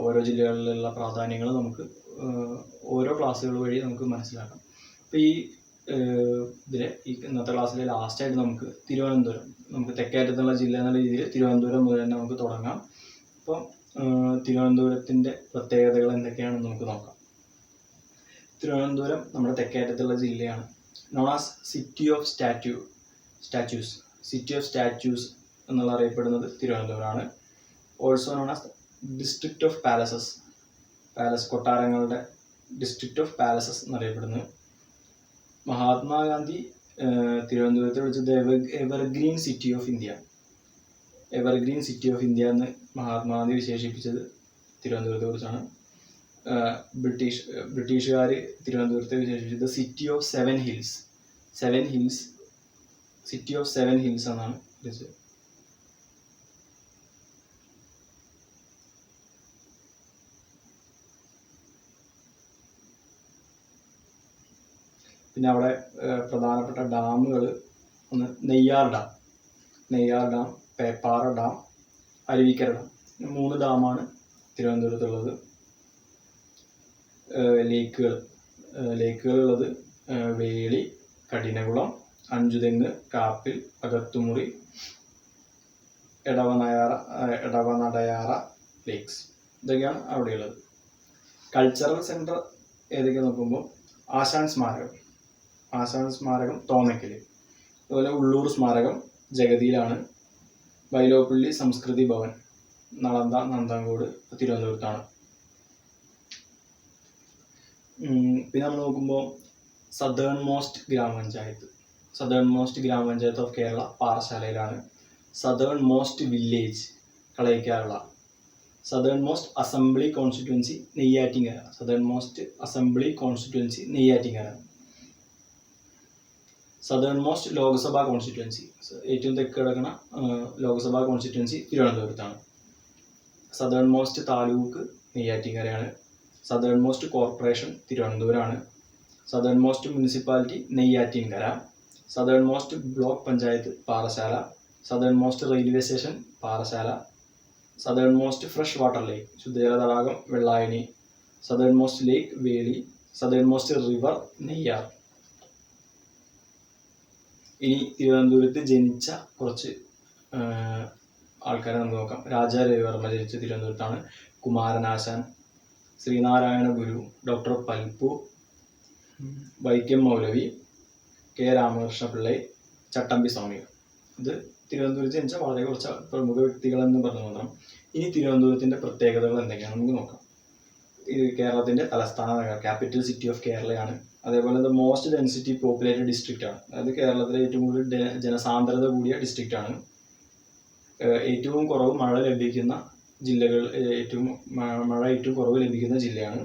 ഓരോ ജില്ലകളിലുള്ള പ്രാധാന്യങ്ങൾ നമുക്ക് ഓരോ ക്ലാസ്സുകൾ വഴി നമുക്ക് മനസ്സിലാക്കാം. അപ്പോൾ ഈ ഇന്നത്തെ ക്ലാസ്സിലെ ലാസ്റ്റായിട്ട് നമുക്ക് തിരുവനന്തപുരം, നമുക്ക് തെക്കേറ്റത്തുള്ള ജില്ല എന്നുള്ള രീതിയിൽ തിരുവനന്തപുരം മുതൽ തന്നെ നമുക്ക് തുടങ്ങാം. അപ്പം തിരുവനന്തപുരത്തിൻ്റെ പ്രത്യേകതകൾ എന്തൊക്കെയാണെന്ന് നമുക്ക് നോക്കാം. തിരുവനന്തപുരം നമ്മുടെ തെക്കേറ്റത്തുള്ള ജില്ലയാണ്. Known as city of statues എന്നുള്ള അറിയപ്പെടുന്നത് തിരുവനന്തപുരമാണ്. Also known as district of palace കൊട്ടാരങ്ങളുടെ ഡിസ്ട്രിക്റ്റ് ഓഫ് പാലസസ് എന്നറിയപ്പെടുന്നത്. മഹാത്മാഗാന്ധി തിരുവനന്തപുരത്തെ വിളിച്ചത് എവർഗ്രീൻ സിറ്റി ഓഫ് ഇന്ത്യ എന്ന് മഹാത്മാഗാന്ധി വിശേഷിപ്പിച്ചത് തിരുവനന്തപുരത്തെ കുറിച്ചാണ്. ബ്രിട്ടീഷുകാർ തിരുവനന്തപുരത്തെ വിശേഷിപ്പിച്ചത് സിറ്റി ഓഫ് സെവൻ ഹിൽസ് എന്നാണ് വിളിച്ചത്. പിന്നെ അവിടെ പ്രധാനപ്പെട്ട ഡാമുകൾ ഒന്ന് Neyyar dam, Peppara dam, Aruvikkara dam, 3 ഡാമാണ് തിരുവനന്തപുരത്തുള്ളത്. ലേക്കുകളുള്ളത് വേളി, കഠിനകുളം, അഞ്ചുതെങ്ങ്, കാപ്പിൽ, അകത്തുമുറി, എടവനടയാറ ലേക്സ്, ഇതൊക്കെയാണ് അവിടെയുള്ളത്. കൾച്ചറൽ സെൻറ്റർ ഏതൊക്കെ നോക്കുമ്പോൾ ആശാൻ സ്മാരകം തോന്നയ്ക്കൽ, അതുപോലെ ഉള്ളൂർ സ്മാരകം ജഗതിയിലാണ്. വൈലോപ്പിള്ളി സംസ്കൃതി ഭവൻ നന്ദാങ്കോട് തിരുവനന്തപുരത്താണ്. പിന്നെ നമ്മൾ നോക്കുമ്പോൾ southern most grama panchayat of Kerala പാറശാലയിലാണ്. Southern most village Kaliyikkavila. Southern most assembly constituency Neyyattinkara. Southern most Lok Sabha constituency, ഏറ്റവും തെക്ക് കിടക്കുന്ന ലോക്സഭാ കോൺസ്റ്റിറ്റ്യുവൻസി തിരുവനന്തപുരത്താണ്. സദേൺ മോസ്റ്റ് താലൂക്ക് നെയ്യാറ്റിൻകരയാണ്. സദേൺ മോസ്റ്റ് കോർപ്പറേഷൻ തിരുവനന്തപുരമാണ്. Southern most municipality Neyyattinkara. Southern most block panchayat Parassala. Southern most railway station Parassala. Southern most fresh water lake ശുദ്ധജല തടാകം Vellayani. Southern most lake Veli. Southern most river Neyyar. ഇനി തിരുവനന്തപുരത്ത് ജനിച്ച കുറച്ച് ആൾക്കാരെ നമുക്ക് നോക്കാം. രാജാ രവിവർമ്മ ജനിച്ച തിരുവനന്തപുരത്താണ്. കുമാരനാശാൻ, ശ്രീനാരായണ ഗുരു, ഡോക്ടർ പൽപ്പു, വൈക്കം മൗലവി, കെ രാമകൃഷ്ണപിള്ളൈ, ചട്ടമ്പി സ്വാമികൾ. ഇത് തിരുവനന്തപുരത്ത് ജനിച്ച വളരെ കുറച്ച് പ്രമുഖ വ്യക്തികളെന്ന് പറഞ്ഞു മാത്രം. ഇനി തിരുവനന്തപുരത്തിൻ്റെ പ്രത്യേകതകൾ എന്തൊക്കെയാണ് നമുക്ക് നോക്കാം. ഇത് കേരളത്തിൻ്റെ തലസ്ഥാന നഗരം, ക്യാപിറ്റൽ സിറ്റി ഓഫ് കേരളയാണ്. അതേപോലെ the most density populated district ആണ്. അതായത് കേരളത്തിലെ ഏറ്റവും കൂടുതൽ ജനസാന്ദ്രത കൂടിയ ഡിസ്ട്രിക്റ്റ് ആണ്. ഏറ്റവും കുറവ് മഴ ലഭിക്കുന്ന ജില്ലകൾ, മഴ ഏറ്റവും കുറവ് ലഭിക്കുന്ന ജില്ലയാണ്.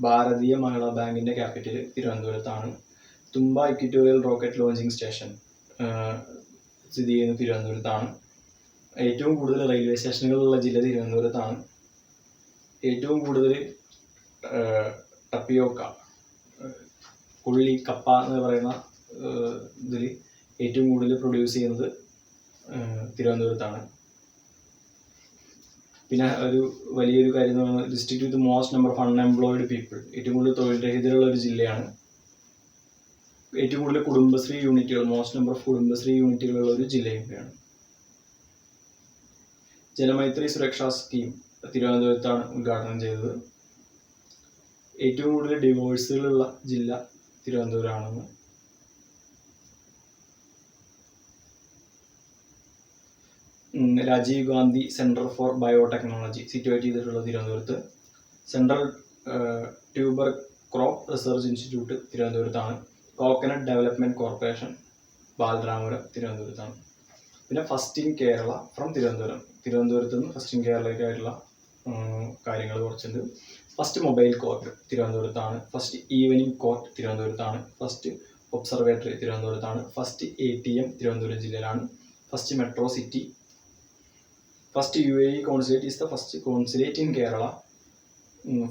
ഭാരതീയ മഹിളാ ബാങ്കിൻ്റെ ക്യാപിറ്റൽ തിരുവനന്തപുരത്താണ്. തുമ്പ ഇക്വിറ്റോറിയൽ റോക്കറ്റ് ലോഞ്ചിങ് സ്റ്റേഷൻ സ്ഥിതി ചെയ്യുന്നത് തിരുവനന്തപുരത്താണ്. ഏറ്റവും കൂടുതൽ റെയിൽവേ സ്റ്റേഷനുകളുള്ള ജില്ല തിരുവനന്തപുരത്താണ്. ഏറ്റവും കൂടുതൽ ടപ്പിയോക്ക, കൊള്ളി, കപ്പ എന്ന് പറയുന്ന ഇതിൽ ഏറ്റവും കൂടുതൽ പ്രൊഡ്യൂസ് ചെയ്യുന്നത് തിരുവനന്തപുരത്താണ്. പിന്നെ ഒരു വലിയൊരു കാര്യം എന്ന് പറയുന്നത് district with most number of unemployed people, ഏറ്റവും കൂടുതൽ തൊഴിൽ രഹിതരുള്ള ഒരു ജില്ലയാണ്. ഏറ്റവും കൂടുതൽ കുടുംബശ്രീ യൂണിറ്റുകൾ, മോസ്റ്റ് നമ്പർ ഓഫ് കുടുംബശ്രീ യൂണിറ്റുകളുള്ള ഒരു ജില്ലയും കൂടിയാണ്. ജനമൈത്രി സുരക്ഷാ സ്കീം തിരുവനന്തപുരത്താണ് ഉദ്ഘാടനം ചെയ്തത്. ഏറ്റവും കൂടുതൽ ഡിവോഴ്സുകളുള്ള ജില്ല തിരുവനന്തപുരമാണെന്ന്. Rajiv Gandhi centre for biotechnology situate ചെയ്തിട്ടുള്ള തിരുവനന്തപുരത്ത്. Central tuber crop research institute തിരുവനന്തപുരത്താണ്. കോക്കനട്ട് ഡെവലപ്മെൻറ്റ് കോർപ്പറേഷൻ ബാലരാമപുരം തിരുവനന്തപുരത്താണ്. പിന്നെ first in Kerala from Thiruvananthapuram, തിരുവനന്തപുരത്ത് നിന്ന് ഫസ്റ്റ് ഇൻ കേരളയ്ക്കായിട്ടുള്ള കാര്യങ്ങൾ കുറച്ചുണ്ട്. ഫസ്റ്റ് മൊബൈൽ കോർട്ട് തിരുവനന്തപുരത്താണ്. ഫസ്റ്റ് ഈവനിങ് കോർട്ട് തിരുവനന്തപുരത്താണ്. ഫസ്റ്റ് ഒബ്സർവേറ്ററി തിരുവനന്തപുരത്താണ്. ഫസ്റ്റ് ATM തിരുവനന്തപുരം ജില്ലയിലാണ്. First metro city. First UAE consulate is the first consulate in Kerala.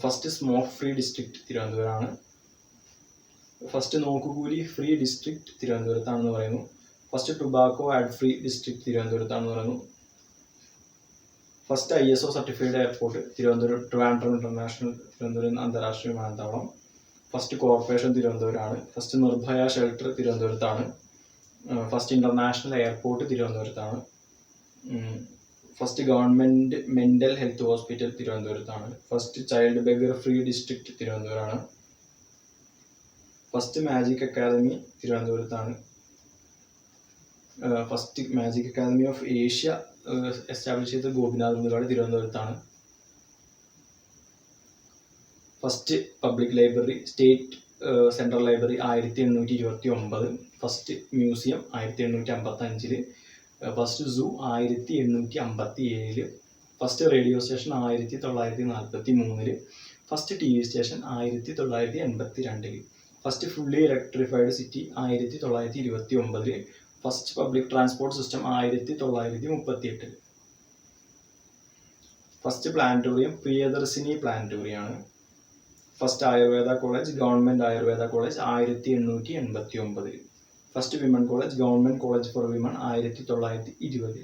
First smoke free district തിരുവനന്തപുരമാണ്. ഫസ്റ്റ് നോക്കുകൂലി ഫ്രീ ഡിസ്ട്രിക്ട് തിരുവനന്തപുരത്താണെന്ന് പറയുന്നു. First tobacco ad free district തിരുവനന്തപുരത്താണെന്ന് പറയുന്നു. First ISO certified airport Thiruvananthapuram, Trivandrum international, Thiruvananthapuram അന്താരാഷ്ട്ര വിമാനത്താവളം. First corporation തിരുവനന്തപുരമാണ്. First Nirbhaya shelter തിരുവനന്തപുരത്താണ്. First international airport തിരുവനന്തപുരത്താണ്. First government mental health hospital തിരുവനന്തപുരത്താണ്. First child beggar free district തിരുവനന്തപുരമാണ്. ഫസ്റ്റ് മാജിക് അക്കാദമി തിരുവനന്തപുരത്താണ്. First magic academy of Asia establish ചെയ്ത ഗോപിനാഥ് മുതലാളി തിരുവനന്തപുരത്താണ്. First public library state central library 1829. First museum 1855. First സൂ 1857. First radio station 1943. First TV station 1982. First fully electrified city 1929. First public transport system 1938. First planetarium Priyadarshini പ്ലാനറ്റോറിയമാണ്. First Ayurveda college government Ayurveda college 1889. First women college government college for women 1920.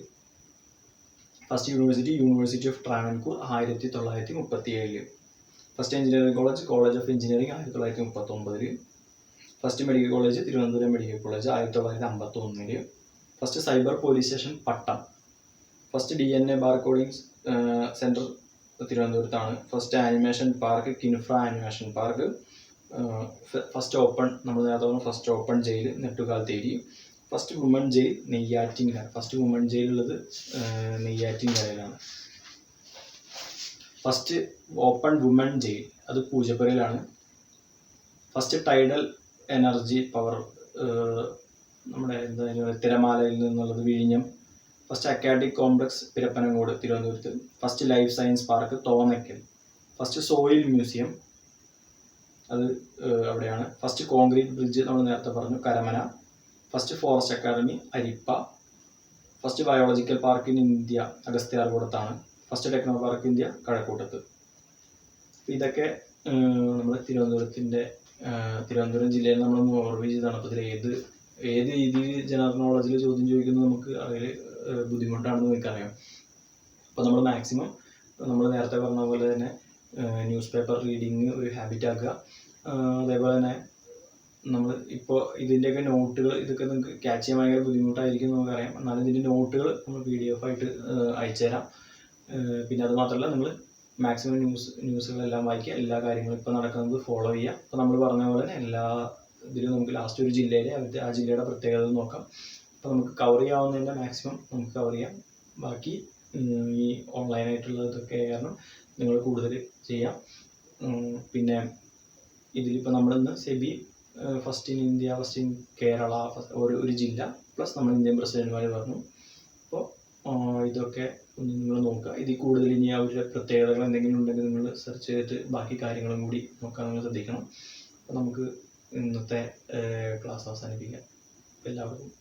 First university of Travancore 1937. First engineering college college of engineering 1939. First medical college Thiruvananthapuram medical college 1951. First cyber police station Pattom. First DNA bar coding centre തിരുവനന്തപുരത്താണ്. First animation park Kinfra animation park. First open, നമ്മൾ നേരത്തെ പറഞ്ഞ first open jail Nettukaltheri. First woman jail Neyyattinkara. First woman ജയിലുള്ളത് നെയ്യാറ്റിൻകരയിലാണ്. First open woman jail അത് പൂജപ്പുരയിലാണ്. First tidal energy power നമ്മുടെ തിരമാലയിൽ നിന്നുള്ളത് വിഴിഞ്ഞം. ഫസ്റ്റ് അക്കാഡമിക് കോംപ്ലക്സ് പിരപ്പനങ്ങോട് തിരുവനന്തപുരത്ത്. First life science park Thonnakkal. First soil museum അത് അവിടെയാണ്. ഫസ്റ്റ് കോൺക്രീറ്റ് ബ്രിഡ്ജ് നമ്മൾ നേരത്തെ പറഞ്ഞു Karamana. First forest academy Arippa. First biological park in India അഗസ്ത്യാർകൂടത്താണ്. ഫസ്റ്റ് ടെക്നോ പാർക്ക് ഇന്ത്യ കഴക്കൂട്ടത്ത്. ഇതൊക്കെ നമ്മൾ തിരുവനന്തപുരം ജില്ലയിൽ നമ്മൾ ഓവർവ്യൂ ചെയ്താണ്. അപ്പോൾ ഇതിൽ ഏത് രീതിയിൽ ജനറൽ നോളജിൽ ചോദ്യം ചോദിക്കുന്നത് നമുക്ക് അതിൽ ബുദ്ധിമുട്ടാണെന്ന് നിങ്ങൾക്കറിയാം. അപ്പോൾ നമ്മൾ മാക്സിമം നമ്മൾ നേരത്തെ പറഞ്ഞ പോലെ തന്നെ ന്യൂസ് പേപ്പർ റീഡിങ് ഒരു ഹാബിറ്റ് ആക്കുക. അതേപോലെ തന്നെ നമ്മൾ ഇപ്പോൾ ഇതിൻ്റെയൊക്കെ നോട്ടുകൾ ഇതൊക്കെ നിങ്ങൾക്ക് ക്യാച്ച് ചെയ്യാൻ ഭയങ്കര ബുദ്ധിമുട്ടായിരിക്കും നമുക്കറിയാം. എന്നാലും ഇതിൻ്റെ നോട്ടുകൾ നമ്മൾ PDF ആയിട്ട് അയച്ചു തരാം. പിന്നെ അത് മാത്രമല്ല, നിങ്ങൾ മാക്സിമം ന്യൂസുകളെല്ലാം വായിക്കുക, എല്ലാ കാര്യങ്ങളും ഇപ്പോൾ നടക്കുന്നത് ഫോളോ ചെയ്യുക. അപ്പോൾ നമ്മൾ പറഞ്ഞ പോലെ തന്നെ എല്ലാ ഇതിലും നമുക്ക് ലാസ്റ്റ് ഒരു ജില്ലയിലെ ആ ജില്ലയുടെ പ്രത്യേകത നോക്കാം. അപ്പോൾ നമുക്ക് കവർ ചെയ്യാവുന്നതിൻ്റെ മാക്സിമം നമുക്ക് കവർ ചെയ്യാം. ബാക്കി ഈ ഓൺലൈനായിട്ടുള്ള ഇതൊക്കെ കാരണം നിങ്ങൾ കൂടുതൽ ചെയ്യാം. പിന്നെ ഇതിലിപ്പോൾ നമ്മളിന്ന് SEBI first in India, first in Kerala, ഒരു ജില്ല പ്ലസ് നമ്മൾ ഇന്ത്യൻ പ്രസിഡന്റുമാർ പറഞ്ഞു. അപ്പോൾ ഇതൊക്കെ ഒന്ന് നിങ്ങൾ നോക്കുക. ഇതിൽ കൂടുതൽ ഇനി അവരുടെ പ്രത്യേകതകൾ എന്തെങ്കിലും ഉണ്ടെങ്കിൽ നിങ്ങൾ സെർച്ച് ചെയ്തിട്ട് ബാക്കി കാര്യങ്ങളും കൂടി നോക്കാൻ നിങ്ങൾ ശ്രദ്ധിക്കണം. അപ്പോൾ നമുക്ക് ഇന്നത്തെ ക്ലാസ് അവസാനിപ്പിക്കാം. എല്ലാവർക്കും